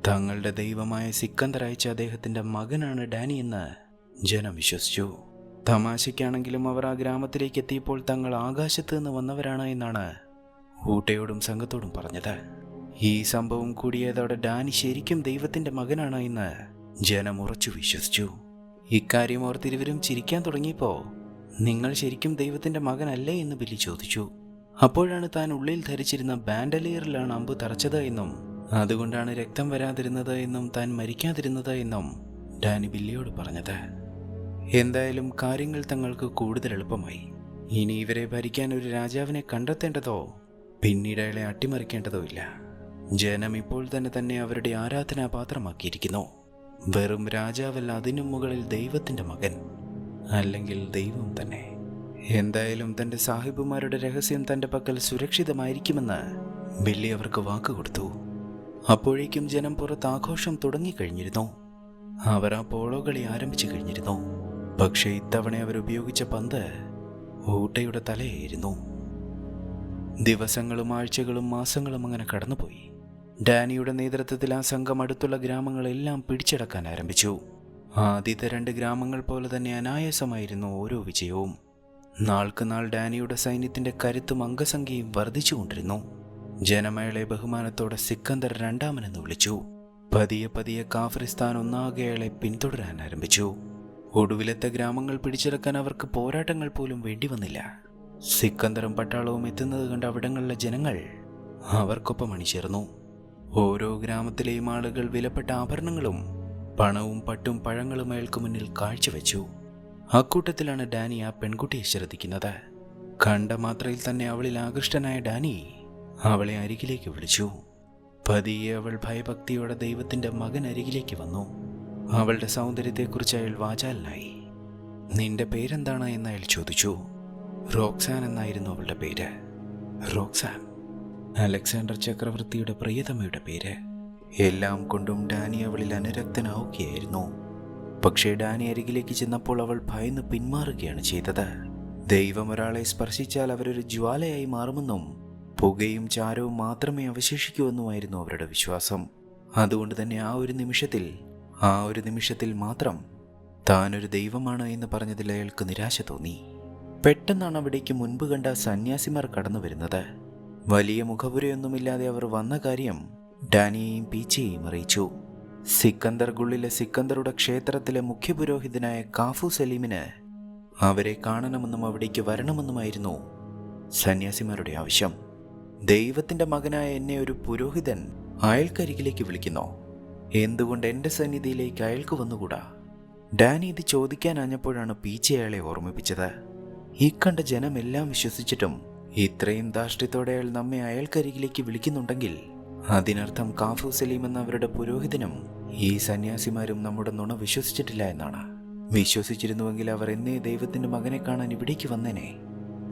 തങ്ങളുടെ ദൈവമായ സിക്കന്ദർ അയച്ച അദ്ദേഹത്തിന്റെ മകനാണ് ഡാനി എന്ന് ജനം വിശ്വസിച്ചു. തമാശയ്ക്കാണെങ്കിലും അവർ ആ ഗ്രാമത്തിലേക്ക് എത്തിയപ്പോൾ തങ്ങൾ ആകാശത്ത് നിന്ന് വന്നവരാണ് എന്നാണ് ഊട്ടയോടും സംഘത്തോടും പറഞ്ഞത്. ഈ സംഭവം കൂടിയതോടെ ഡാനി ശരിക്കും ദൈവത്തിന്റെ മകനാണ് എന്ന് ജനം ഉറച്ചു വിശ്വസിച്ചു. ഇക്കാര്യം ഓർത്തിരുവരും ചിരിക്കാൻ തുടങ്ങിയപ്പോ നിങ്ങൾ ശരിക്കും ദൈവത്തിന്റെ മകനല്ലേ എന്ന് ബില്ലി ചോദിച്ചു. അപ്പോഴാണ് താൻ ഉള്ളിൽ ധരിച്ചിരുന്ന ബാൻഡലിയറിലാണ് അമ്പ് തറച്ചത് എന്നും അതുകൊണ്ടാണ് രക്തം വരാതിരുന്നത് എന്നും താൻ മരിക്കാതിരുന്നത് എന്നും ഡാനി ബില്ലിയോട് പറഞ്ഞത്. എന്തായാലും കാര്യങ്ങൾ തങ്ങൾക്ക് കൂടുതൽ എളുപ്പമായി. ഇനി ഇവരെ ഭരിക്കാൻ ഒരു രാജാവിനെ കണ്ടെത്തേണ്ടതോ പിന്നീട് അയാളെ അട്ടിമറിക്കേണ്ടതോ ഇല്ല. ജനം ഇപ്പോൾ തന്നെ അവരുടെ ആരാധനാപാത്രമാക്കിയിരിക്കുന്നു. വെറും രാജാവല്ല, അതിനും മുകളിൽ ദൈവത്തിന്റെ മകൻ, അല്ലെങ്കിൽ ദൈവം തന്നെ. എന്തായാലും തന്റെ സാഹിബുമാരുടെ രഹസ്യം തന്റെ പക്കൽ സുരക്ഷിതമായിരിക്കുമെന്ന് ബില്ലി അവർക്ക് വാക്കുകൊടുത്തു. അപ്പോഴേക്കും ജനം പുറത്ത് ആഘോഷം തുടങ്ങിക്കഴിഞ്ഞിരുന്നു. അവർ ആ പോളോ കളി ആരംഭിച്ചു കഴിഞ്ഞിരുന്നു. പക്ഷേ ഇത്തവണ അവരുപയോഗിച്ച പന്ത് ഊട്ടയുടെ തലയായിരുന്നു. ദിവസങ്ങളും ആഴ്ചകളും മാസങ്ങളും അങ്ങനെ കടന്നുപോയി. ഡാനിയുടെ നേതൃത്വത്തിൽ ആ സംഘം അടുത്തുള്ള ഗ്രാമങ്ങളെല്ലാം പിടിച്ചടക്കാൻ ആരംഭിച്ചു. ആദ്യത്തെ 2 ഗ്രാമങ്ങൾ പോലെ തന്നെ അനായാസമായിരുന്നു ഓരോ വിജയവും. നാൾക്ക് നാൾ ഡാനിയുടെ സൈന്യത്തിന്റെ കരുത്തും അംഗസംഖ്യയും വർദ്ധിച്ചുകൊണ്ടിരുന്നു. ജനമേളെ ബഹുമാനത്തോടെ സിക്കന്ദർ രണ്ടാമനെന്ന് വിളിച്ചു. പതിയെ പതിയെ കാഫ്രിസ്ഥാൻ ഒന്നാകെ അയാളെ പിന്തുടരാൻ ആരംഭിച്ചു. ഒടുവിലത്തെ ഗ്രാമങ്ങൾ പിടിച്ചെടുക്കാൻ അവർക്ക് പോരാട്ടങ്ങൾ പോലും വേണ്ടി വന്നില്ല. സിക്കന്ദറും പട്ടാളവും എത്തുന്നത് കണ്ട് അവിടങ്ങളിലെ ജനങ്ങൾ അവർക്കൊപ്പം അണിചേർന്നു. ഓരോ ഗ്രാമത്തിലെയും ആളുകൾ വിലപ്പെട്ട ആഭരണങ്ങളും പണവും പട്ടും പഴങ്ങളും അയാൾക്ക് മുന്നിൽ കാഴ്ചവെച്ചു. അക്കൂട്ടത്തിലാണ് ഡാനി ആ പെൺകുട്ടിയെ ശ്രദ്ധിക്കുന്നത്. കണ്ട മാത്രയിൽ തന്നെ അവളിൽ ആകൃഷ്ടനായ ഡാനി അവളെ അരികിലേക്ക് വിളിച്ചു. പതിയെ അവൾ ഭയഭക്തിയോടെ ദൈവത്തിന്റെ മകൻ അരികിലേക്ക് വന്നു. അവളുടെ സൗന്ദര്യത്തെക്കുറിച്ച് അയാൾ വാചാലനായി. നിന്റെ പേരെന്താണ് എന്ന് അയാൾ ചോദിച്ചു. റോക്സാൻ എന്നായിരുന്നു അവളുടെ പേര്. റോക്സാൻ, അലക്സാണ്ടർ ചക്രവർത്തിയുടെ പ്രിയതമയുടെ പേര്. എല്ലാം കൊണ്ടും ഡാനി അവളിൽ അനുരക്തനാവുകയായിരുന്നു. പക്ഷേ ഡാനി അരികിലേക്ക് ചെന്നപ്പോൾ അവൾ ഭയന്ന് പിന്മാറുകയാണ് ചെയ്തത്. ദൈവം ഒരാളെ സ്പർശിച്ചാൽ അവരൊരു ജ്വാലയായി മാറുമെന്നും പുകയും ചാരവും മാത്രമേ അവശേഷിക്കൂവെന്നുമായിരുന്നു അവരുടെ വിശ്വാസം. അതുകൊണ്ട് തന്നെ ആ ഒരു നിമിഷത്തിൽ മാത്രം താനൊരു ദൈവമാണ് എന്ന് പറഞ്ഞതിൽ അയാൾക്ക് നിരാശ തോന്നി. പെട്ടെന്നാണ് അവിടേക്ക് മുൻപ് കണ്ട സന്യാസിമാർ കടന്നു വരുന്നത്. വലിയ മുഖപുരയൊന്നുമില്ലാതെ അവർ വന്ന കാര്യം ഡാനിയെയും പീച്ചയെയും അറിയിച്ചു. സിക്കന്ദർഗുള്ളിലെ സിക്കന്ദറുടെ ക്ഷേത്രത്തിലെ മുഖ്യപുരോഹിതനായ കാഫു സലീമിന് അവരെ കാണണമെന്നും അവിടേക്ക് വരണമെന്നുമായിരുന്നു സന്യാസിമാരുടെ ആവശ്യം. ദൈവത്തിന്റെ മകനായ എന്നെ ഒരു പുരോഹിതൻ അയാൾക്കരികിലേക്ക് വിളിക്കുന്നോ? എന്തുകൊണ്ട് എൻ്റെ സന്നിധിയിലേക്ക് അയാൾക്ക് വന്നുകൂടാ? ഡാനി ഇത് ചോദിക്കാനാഞ്ഞപ്പോഴാണ് പീച്ച അയാളെ ഓർമ്മിപ്പിച്ചത്. ഈ കണ്ട ജനമെല്ലാം വിശ്വസിച്ചിട്ടും ഇത്രയും ധാർഷ്ട്യത്തോടെ അയാൾ നമ്മെ അയാൾക്കരികിലേക്ക് വിളിക്കുന്നുണ്ടെങ്കിൽ അതിനർത്ഥം കാഫു സലീം എന്ന അവരുടെ പുരോഹിതനും ഈ സന്യാസിമാരും നമ്മുടെ നുണ വിശ്വസിച്ചിട്ടില്ല എന്നാണ്. വിശ്വസിച്ചിരുന്നുവെങ്കിൽ അവർ എന്നേ ദൈവത്തിന്റെ മകനെ കാണാൻ ഇവിടേക്ക് വന്നേനെ.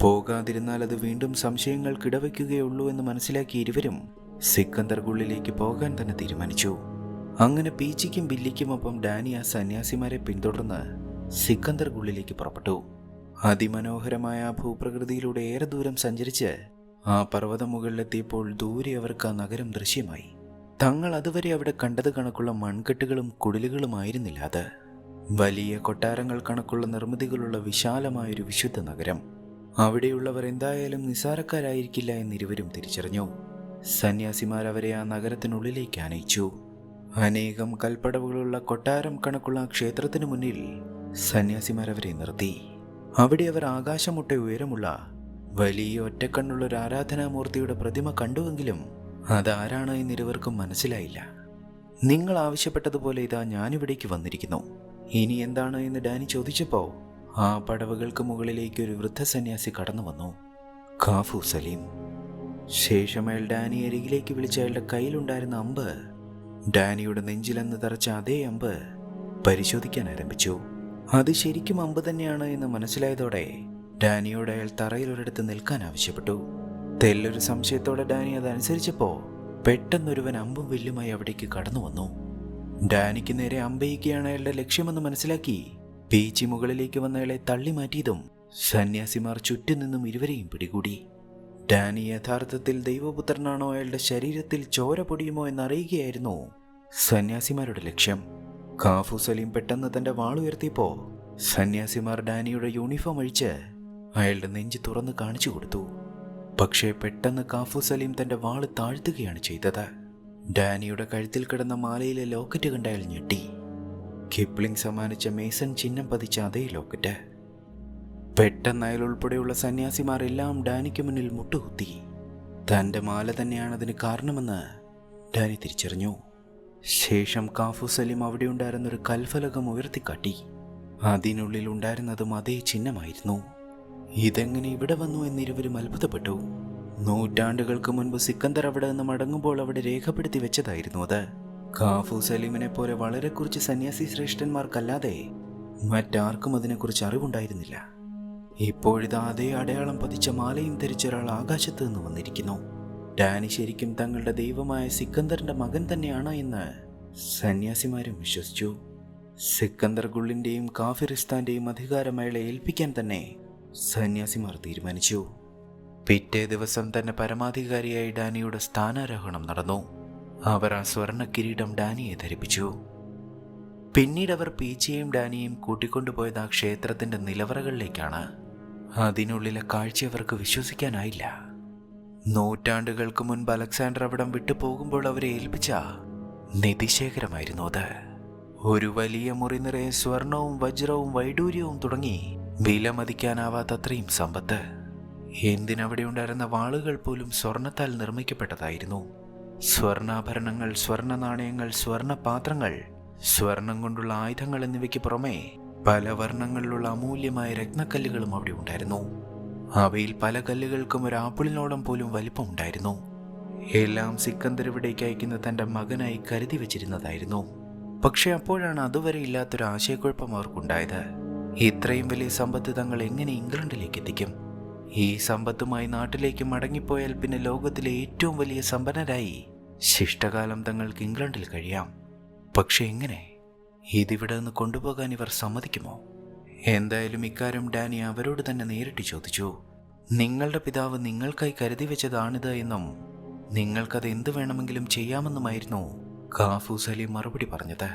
പോകാതിരുന്നാൽ അത് വീണ്ടും സംശയങ്ങൾക്കിടവയ്ക്കുകയുള്ളൂ എന്ന് മനസ്സിലാക്കിയ ഇരുവരും സിക്കന്ദർഗുള്ളിലേക്ക് പോകാൻ തന്നെ തീരുമാനിച്ചു. അങ്ങനെ പീച്ചിക്കും ബില്ലിക്കുമൊപ്പം ഡാനി ആ സന്യാസിമാരെ പിന്തുടർന്ന് സിക്കന്ദർഗുള്ളിലേക്ക് പുറപ്പെട്ടു. അതിമനോഹരമായ ആ ഭൂപ്രകൃതിയിലൂടെ ഏറെ ദൂരം സഞ്ചരിച്ച് ആ പർവ്വതമുകളിലെത്തിയപ്പോൾ ദൂരെ അവർക്ക് ആ നഗരം ദൃശ്യമായി. തങ്ങൾ അതുവരെ അവിടെ കണ്ടത് കണക്കുള്ള മൺകെട്ടുകളും കുടിലുകളുമായിരുന്നില്ല അത്. വലിയ കൊട്ടാരങ്ങൾ കണക്കുള്ള നിർമ്മിതികളുള്ള വിശാലമായൊരു വിശുദ്ധ നഗരം. അവിടെയുള്ളവർ എന്തായാലും നിസ്സാരക്കാരായിരിക്കില്ല എന്നിരുവരും തിരിച്ചറിഞ്ഞു. സന്യാസിമാർ അവരെ ആ നഗരത്തിനുള്ളിലേക്ക് ആനയിച്ചു. അനേകം കൽപ്പടവുകളുള്ള കൊട്ടാരം കണക്കുള്ള ക്ഷേത്രത്തിനു മുന്നിൽ സന്യാസിമാരവരെ നിർത്തി. അവിടെ അവർ ആകാശമുട്ട ഉയരമുള്ള വലിയ ഒറ്റക്കണ്ണുള്ളൊരു ആരാധനാമൂർത്തിയുടെ പ്രതിമ കണ്ടുവെങ്കിലും അതാരാണ് എന്നിരുവർക്കും മനസ്സിലായില്ല. നിങ്ങൾ ആവശ്യപ്പെട്ടതുപോലെ ഇതാ ഞാനിവിടേക്ക് വന്നിരിക്കുന്നു, ഇനി എന്താണ് എന്ന് ഡാനി ചോദിച്ചപ്പോൾ ആ പടവുകൾക്ക് മുകളിലേക്ക് ഒരു വൃദ്ധസന്യാസി കടന്നു വന്നു, കാഫു സലീം. ശേഷം അയാൾ ഡാനി അരികിലേക്ക് വിളിച്ച അയാളുടെ കയ്യിലുണ്ടായിരുന്ന അമ്പ്, ഡാനിയുടെ നെഞ്ചിലെന്ന് തറച്ച അതേ അമ്പ് പരിശോധിക്കാൻ ആരംഭിച്ചു. അത് ശരിക്കും അമ്പ് തന്നെയാണ് എന്ന് മനസ്സിലായതോടെ ഡാനിയോട് അയാൾ തറയിൽ ഒരിടത്ത് നിൽക്കാൻ ആവശ്യപ്പെട്ടു. തെല്ലൊരു സംശയത്തോടെ ഡാനി അതനുസരിച്ചപ്പോ പെട്ടെന്നൊരുവൻ അമ്പും വില്ലുമായി അവിടേക്ക് കടന്നു വന്നു. ഡാനിക്ക് നേരെ അമ്പയിക്കുകയാണ് അയാളുടെ ലക്ഷ്യമെന്ന് മനസ്സിലാക്കി പീച്ചി മുകളിലേക്ക് വന്ന അയാളെ തള്ളി മാറ്റിയതും സന്യാസിമാർ ചുറ്റും നിന്നും ഇരുവരെയും പിടികൂടി. ഡാനി യഥാർത്ഥത്തിൽ ദൈവപുത്രനാണോ അയാളുടെ ശരീരത്തിൽ ചോര പൊടിയുമോ എന്നറിയുകയായിരുന്നു സന്യാസിമാരുടെ ലക്ഷ്യം. കാഫു സലീം പെട്ടെന്ന് തന്റെ വാളുയർത്തിയപ്പോ സന്യാസിമാർ ഡാനിയുടെ യൂണിഫോം അഴിച്ച് അയാളുടെ നെഞ്ച് തുറന്ന് കാണിച്ചു കൊടുത്തു. പക്ഷേ പെട്ടെന്ന് കാഫു സലീം തന്റെ വാള് താഴ്ത്തുകയാണ് ചെയ്തത്. ഡാനിയുടെ കഴുത്തിൽ കിടന്ന മാലയിലെ ലോക്കറ്റ് കണ്ട അയാൾ ഞെട്ടി. കിപ്ലിംഗ് സമ്മാനിച്ച മേസൺ ചിഹ്നം പതിച്ച അതേ ലോക്കറ്റ്. പെട്ടെന്ന് അയാൾ ഉൾപ്പെടെയുള്ള സന്യാസിമാർ എല്ലാം ഡാനിക്ക് മുന്നിൽ മുട്ടുകുത്തി. തന്റെ മാല തന്നെയാണ് അതിന് കാരണമെന്ന് ഡാനി തിരിച്ചറിഞ്ഞു. ശേഷം കാഫു സലീം അവിടെ ഉണ്ടായിരുന്നൊരു കൽഫലകം ഉയർത്തിക്കാട്ടി. അതിനുള്ളിൽ ഉണ്ടായിരുന്നതും അതേ ചിഹ്നമായിരുന്നു. ഇതെങ്ങനെ ഇവിടെ വന്നു എന്നിരുവരും അത്ഭുതപ്പെട്ടു. നൂറ്റാണ്ടുകൾക്ക് മുൻപ് സിക്കന്ദർ അവിടെ നിന്ന് മടങ്ങുമ്പോൾ അവിടെ രേഖപ്പെടുത്തി വെച്ചതായിരുന്നു അത്. കാഫു സലീമിനെ പോലെ വളരെ കുറച്ച് സന്യാസി ശ്രേഷ്ഠന്മാർക്കല്ലാതെ മറ്റാർക്കും അതിനെക്കുറിച്ച് അറിവുണ്ടായിരുന്നില്ല. ഇപ്പോഴിതാ അതേ അടയാളം പതിച്ച മാലയും ധരിച്ച ഒരാൾ ആകാശത്ത് നിന്ന് വന്നിരിക്കുന്നു. ഡാനി ശരിക്കും തങ്ങളുടെ ദൈവമായ സിക്കന്ദറിന്റെ മകൻ തന്നെയാണ് എന്ന് സന്യാസിമാരും വിശ്വസിച്ചു. സിക്കന്ദർ ഗുള്ളിന്റെയും കാഫിറിസ്ഥാന്റെയും അധികാരം അയാളെ ഏൽപ്പിക്കാൻ തന്നെ സന്യാസിമാർ തീരുമാനിച്ചു. പിറ്റേ ദിവസം തന്നെ പരമാധികാരിയായി ഡാനിയുടെ സ്ഥാനാരോഹണം നടന്നു. അവർ ആ സ്വർണ്ണ കിരീടം ഡാനിയെ ധരിപ്പിച്ചു. പിന്നീട് അവർ പീച്ചിയെയും ഡാനിയെയും കൂട്ടിക്കൊണ്ടുപോയത് ആ ക്ഷേത്രത്തിന്റെ നിലവറകളിലേക്കാണ്. അതിനുള്ളിലെ കാഴ്ച അവർക്ക് വിശ്വസിക്കാനായില്ല. നൂറ്റാണ്ടുകൾക്ക് മുൻപ് അലക്സാണ്ടർ അവിടം വിട്ടു പോകുമ്പോൾ അവരെ ഏൽപ്പിച്ച നിധിശേഖരമായിരുന്നു അത്. ഒരു വലിയ മുറി നിറയെ സ്വർണവും വജ്രവും വൈഡൂര്യവും തുടങ്ങി വിലമതിക്കാനാവാത്തത്രയും സമ്പത്ത്. എന്തിനവിടെ ഉണ്ടായിരുന്ന വാളുകൾ പോലും സ്വർണത്താൽ നിർമ്മിക്കപ്പെട്ടതായിരുന്നു. സ്വർണ്ണാഭരണങ്ങൾ, സ്വർണ്ണ നാണയങ്ങൾ, സ്വർണ്ണ പാത്രങ്ങൾ, സ്വർണം കൊണ്ടുള്ള ആയുധങ്ങൾ എന്നിവയ്ക്ക് പുറമെ പല വർണ്ണങ്ങളിലുള്ള അമൂല്യമായ രത്നക്കല്ലുകളും അവിടെ ഉണ്ടായിരുന്നു. അവയിൽ പല കല്ലുകൾക്കും ഒരു ആപ്പിളിനോളം പോലും വലിപ്പം ഉണ്ടായിരുന്നു. എല്ലാം സിക്കന്ദർ ഇവിടേക്ക് അയക്കുന്ന തന്റെ മകനായി കരുതി വെച്ചിരുന്നതായിരുന്നു. പക്ഷെ അപ്പോഴാണ് അതുവരെ ഇല്ലാത്തൊരു ആശയക്കുഴപ്പം അവർക്കുണ്ടായത്. ഇത്രയും വലിയ സമ്പത്ത് തങ്ങൾ എങ്ങനെ ഇംഗ്ലണ്ടിലേക്ക് എത്തിക്കും? ഈ സമ്പത്തുമായി നാട്ടിലേക്ക് മടങ്ങിപ്പോയാൽ പിന്നെ ലോകത്തിലെ ഏറ്റവും വലിയ സമ്പന്നരായി ശിഷ്ടകാലം തങ്ങൾക്ക് ഇംഗ്ലണ്ടിൽ കഴിയാം. പക്ഷെ എങ്ങനെ? ഇതിവിടെ നിന്ന് കൊണ്ടുപോകാൻ ഇവർ സമ്മതിക്കുമോ? എന്തായാലും ഇക്കാര്യം ഡാനി അവരോട് തന്നെ നേരിട്ട് ചോദിച്ചു. നിങ്ങളുടെ പിതാവ് നിങ്ങൾക്കായി കരുതി വെച്ചതാണിത് എന്നും നിങ്ങൾക്കത് എന്ത് വേണമെങ്കിലും ചെയ്യാമെന്നുമായിരുന്നു കാഫു സലീം മറുപടി പറഞ്ഞത്.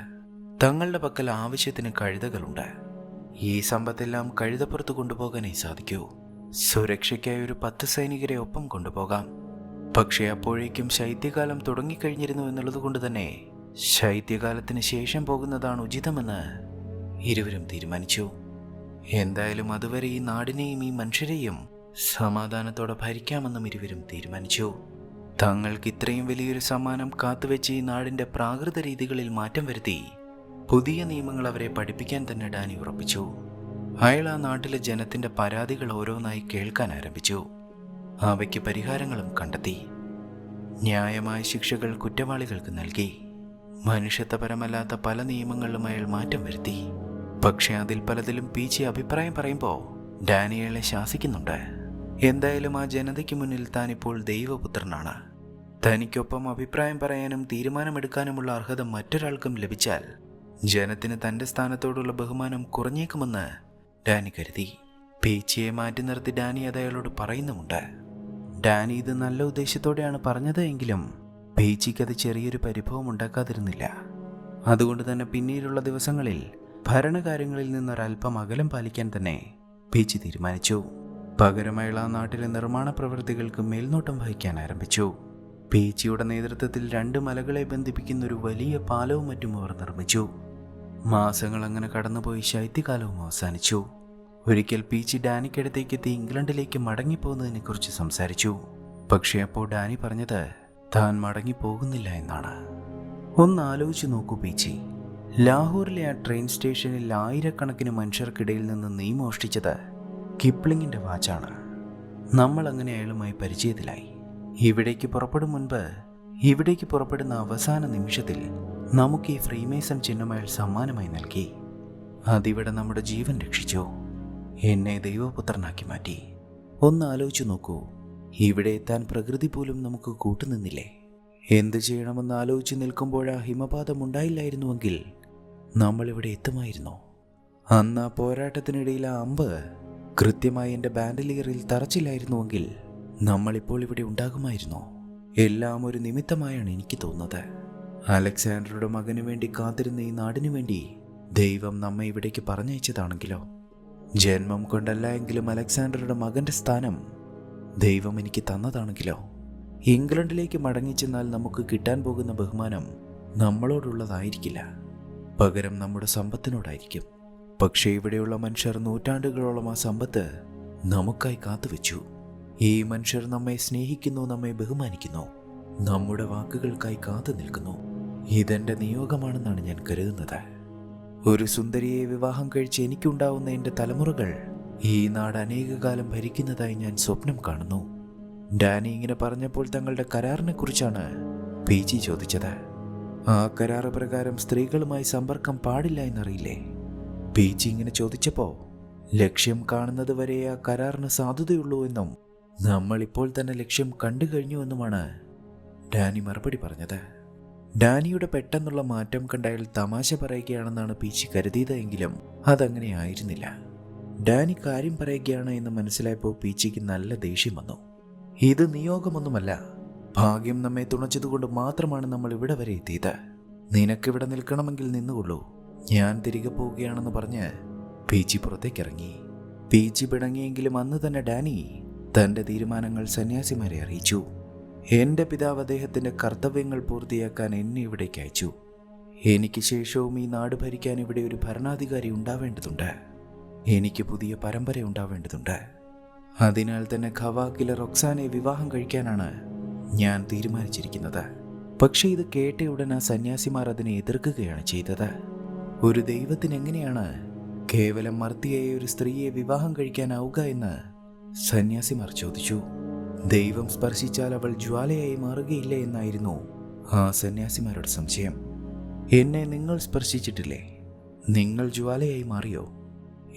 തങ്ങളുടെ പക്കൽ ആവശ്യത്തിന് കഴുതകളുണ്ട്. ഈ സമ്പത്തെല്ലാം കഴുതപ്പുറത്ത് കൊണ്ടുപോകാനേ സാധിക്കൂ. സുരക്ഷയ്ക്കായി ഒരു 10 സൈനികരെ ഒപ്പം കൊണ്ടുപോകാം. പക്ഷേ അപ്പോഴേക്കും ശൈത്യകാലം തുടങ്ങിക്കഴിഞ്ഞിരുന്നു എന്നുള്ളത് കൊണ്ട് തന്നെ ശൈത്യകാലത്തിന് ശേഷം പോകുന്നതാണ് ഉചിതമെന്ന് ഇരുവരും തീരുമാനിച്ചു. എന്തായാലും അതുവരെ ഈ നാടിനെയും ഈ മനുഷ്യരെയും സമാധാനത്തോടെ ഭരിക്കാമെന്നും ഇരുവരും തീരുമാനിച്ചു. തങ്ങൾക്ക് ഇത്രയും വലിയൊരു സമ്മാനം കാത്തുവെച്ച് ഈ നാടിന്റെ പ്രാകൃത രീതികളിൽ മാറ്റം വരുത്തി പുതിയ നിയമങ്ങൾ അവരെ പഠിപ്പിക്കാൻ തന്നെ ഡാനി ഉറപ്പിച്ചു. അയാൾ ആ നാട്ടിലെ ജനത്തിന്റെ പരാതികൾ ഓരോന്നായി കേൾക്കാൻ ആരംഭിച്ചു. അവയ്ക്ക് പരിഹാരങ്ങളും കണ്ടെത്തി. ന്യായമായ ശിക്ഷകൾ കുറ്റവാളികൾക്ക് നൽകി. മനുഷ്യത്വപരമല്ലാത്ത പല നിയമങ്ങളിലും അയാൾ മാറ്റം വരുത്തി. പക്ഷെ അതിൽ പലതിലും പീച്ചി അഭിപ്രായം പറയുമ്പോൾ ഡാനിയലെ ശാസിക്കുന്നുണ്ട്. എന്തായാലും ആ ജനതയ്ക്ക് മുന്നിൽ താനിപ്പോൾ ദൈവപുത്രനാണ്. തനിക്കൊപ്പം അഭിപ്രായം പറയാനും തീരുമാനമെടുക്കാനുമുള്ള അർഹത മറ്റൊരാൾക്കും ലഭിച്ചാൽ ജനത്തിന് തൻ്റെ സ്ഥാനത്തോടുള്ള ബഹുമാനം കുറഞ്ഞേക്കുമെന്ന് ഡാനി കരുതി. പേച്ചിയെ മാറ്റി നിർത്തി ഡാനി അത് അയാളോട് പറയുന്നുമുണ്ട്. ഡാനി ഇത് നല്ല ഉദ്ദേശത്തോടെയാണ് പറഞ്ഞത് എങ്കിലും പേച്ചിക്കത് ചെറിയൊരു പരിഭവം ഉണ്ടാക്കാതിരുന്നില്ല. അതുകൊണ്ട് തന്നെ പിന്നീടുള്ള ദിവസങ്ങളിൽ ഭരണകാര്യങ്ങളിൽ നിന്നൊരൽപ്പം അകലം പാലിക്കാൻ തന്നെ പേച്ചി തീരുമാനിച്ചു. പകരം അയാൾ ആ നാട്ടിലെ നിർമ്മാണ പ്രവൃത്തികൾക്ക് മേൽനോട്ടം വഹിക്കാൻ ആരംഭിച്ചു. പേച്ചിയുടെ നേതൃത്വത്തിൽ 2 മലകളെ ബന്ധിപ്പിക്കുന്ന ഒരു വലിയ പാലവും മറ്റും അവർ നിർമ്മിച്ചു. മാസങ്ങൾ അങ്ങനെ കടന്നുപോയി ശൈത്യകാലവും അവസാനിച്ചു. ഒരിക്കൽ പേച്ചി ഡാനിക്കടുത്തേക്ക് എത്തി ഇംഗ്ലണ്ടിലേക്ക് മടങ്ങിപ്പോകുന്നതിനെ കുറിച്ച് സംസാരിച്ചു. പക്ഷേ അപ്പോൾ ഡാനി പറഞ്ഞത് താൻ മടങ്ങിപ്പോകുന്നില്ല എന്നാണ്. ഒന്ന് ആലോചിച്ചു നോക്കൂ പേച്ചി, ലാഹോറിലെ ആ ട്രെയിൻ സ്റ്റേഷനിൽ ആയിരക്കണക്കിന് മനുഷ്യർക്കിടയിൽ നിന്ന് നീ മോഷ്ടിച്ചത് കിപ്ലിങ്ങിൻ്റെ വാച്ചാണ്. നമ്മൾ അങ്ങനെ അയാളുമായി പരിചയത്തിലായി. ഇവിടേക്ക് പുറപ്പെടും മുൻപ്, ഇവിടേക്ക് പുറപ്പെടുന്ന അവസാന നിമിഷത്തിൽ നമുക്ക് ഈ ഫ്രീമേസൺ ചിഹ്നം അയാൾ സമ്മാനമായി നൽകി. അതിവിടെ നമ്മുടെ ജീവൻ രക്ഷിച്ചു, എന്നെ ദൈവപുത്രനാക്കി മാറ്റി. ഒന്ന് ആലോചിച്ചു നോക്കൂ, ഇവിടെ എത്താൻ പ്രകൃതി പോലും നമുക്ക് കൂട്ടുനിന്നില്ലേ? എന്ത് ചെയ്യണമെന്ന് ആലോചിച്ച് നിൽക്കുമ്പോഴാ ഹിമപാതം ഉണ്ടായില്ലായിരുന്നുവെങ്കിൽ നമ്മളിവിടെ എത്തുമായിരുന്നോ? അന്ന് ആ പോരാട്ടത്തിനിടയിൽ ആ അമ്പ് കൃത്യമായി എൻ്റെ ബാൻഡലിയറിൽ തറച്ചില്ലായിരുന്നുവെങ്കിൽ നമ്മളിപ്പോൾ ഇവിടെ ഉണ്ടാകുമായിരുന്നോ? എല്ലാം ഒരു നിമിത്തമായാണ് എനിക്ക് തോന്നുന്നത്. അലക്സാണ്ടറുടെ മകനു വേണ്ടി കാത്തിരുന്ന ഈ നാടിനു വേണ്ടി ദൈവം നമ്മെ ഇവിടേക്ക് പറഞ്ഞയച്ചതാണെങ്കിലോ? ജന്മം കൊണ്ടല്ല എങ്കിലും അലക്സാണ്ടറുടെ മകൻ്റെ സ്ഥാനം ദൈവം എനിക്ക് തന്നതാണെങ്കിലോ? ഇംഗ്ലണ്ടിലേക്ക് മടങ്ങിച്ചെന്നാൽ നമുക്ക് കിട്ടാൻ പോകുന്ന ബഹുമാനം നമ്മളോടുള്ളതായിരിക്കില്ല, പകരം നമ്മുടെ സമ്പത്തിനോടായിരിക്കും. പക്ഷേ ഇവിടെയുള്ള മനുഷ്യർ നൂറ്റാണ്ടുകളോളം ആ സമ്പത്ത് നമുക്കായി കാത്തുവെച്ചു. ഈ മനുഷ്യർ നമ്മെ സ്നേഹിക്കുന്നു, നമ്മെ ബഹുമാനിക്കുന്നു, നമ്മുടെ വാക്കുകൾക്കായി കാത്തു നിൽക്കുന്നു. ഇതെൻ്റെ നിയോഗമാണെന്നാണ് ഞാൻ കരുതുന്നത്. ഒരു സുന്ദരിയെ വിവാഹം കഴിച്ച് എനിക്കുണ്ടാവുന്ന എൻ്റെ തലമുറകൾ ഈ നാട് അനേകകാലം ഭരിക്കുന്നതായി ഞാൻ സ്വപ്നം കാണുന്നു. ഡാനി ഇങ്ങനെ പറഞ്ഞപ്പോൾ തങ്ങളുടെ കരാറിനെ കുറിച്ചാണ് പേച്ചി ചോദിച്ചത്. ആ കരാറ് പ്രകാരം സ്ത്രീകളുമായി സമ്പർക്കം പാടില്ല എന്നറിയില്ലേ? പേച്ചി ഇങ്ങനെ ചോദിച്ചപ്പോൾ ലക്ഷ്യം കാണുന്നത് വരെ ആ കരാറിന് സാധുതയുള്ളൂ എന്നും നമ്മളിപ്പോൾ തന്നെ ലക്ഷ്യം കണ്ടു കഴിഞ്ഞുവെന്നുമാണ് ഡാനി മറുപടി പറഞ്ഞത്. ഡാനിയുടെ പെട്ടെന്നുള്ള മാറ്റം കണ്ട് അയാൾ തമാശ പറയുകയാണെന്നാണ് പേച്ചി കരുതിയത്. എങ്കിലും അതങ്ങനെ ആയിരുന്നില്ല. ഡാനി കാര്യം പറയുകയാണ് എന്ന് മനസ്സിലായപ്പോൾ പേച്ചിക്ക് നല്ല ദേഷ്യം വന്നു. ഇത് നിയോഗമൊന്നുമല്ല, ഭാഗ്യം നമ്മെ തുണച്ചതുകൊണ്ട് മാത്രമാണ് നമ്മൾ ഇവിടെ വരെ എത്തിയത്. നിനക്കിവിടെ നിൽക്കണമെങ്കിൽ നിന്നുകൊള്ളൂ, ഞാൻ തിരികെ പോവുകയാണെന്ന് പറഞ്ഞ് പേച്ചി പുറത്തേക്കിറങ്ങി. പേച്ചി പിണങ്ങിയെങ്കിലും അന്ന് തന്നെ ഡാനി തൻ്റെ തീരുമാനങ്ങൾ സന്യാസിമാരെ അറിയിച്ചു. എൻ്റെ പിതാവ് അദ്ദേഹത്തിൻ്റെ കർത്തവ്യങ്ങൾ പൂർത്തിയാക്കാൻ എന്നെ ഇവിടേക്ക് അയച്ചു. എനിക്ക് ശേഷവും ഈ നാട് ഭരിക്കാൻ ഇവിടെ ഒരു ഭരണാധികാരി ഉണ്ടാവേണ്ടതുണ്ട്. എനിക്ക് പുതിയ പരമ്പര ഉണ്ടാവേണ്ടതുണ്ട്. അതിനാൽ തന്നെ ഖവാക്കിലെ റൊക്സാനെ വിവാഹം കഴിക്കാനാണ് ഞാൻ തീരുമാനിച്ചിരിക്കുന്നത്. പക്ഷേ ഇത് കേട്ട ഉടൻ ആ സന്യാസിമാർ അതിനെ എതിർക്കുകയാണ് ചെയ്തത്. ഒരു ദൈവത്തിന് എങ്ങനെയാണ് കേവലം മർത്തിയായ ഒരു സ്ത്രീയെ വിവാഹം കഴിക്കാനാവുക എന്ന് സന്യാസിമാർ ചോദിച്ചു. ദൈവം സ്പർശിച്ചാൽ അവൾ ജ്വാലയായി മാറുകയില്ല എന്നായിരുന്നു ആ സന്യാസിമാരുടെ സംശയം. എന്നെ നിങ്ങൾ സ്പർശിച്ചിട്ടില്ലേ? നിങ്ങൾ ജ്വാലയായി മാറിയോ?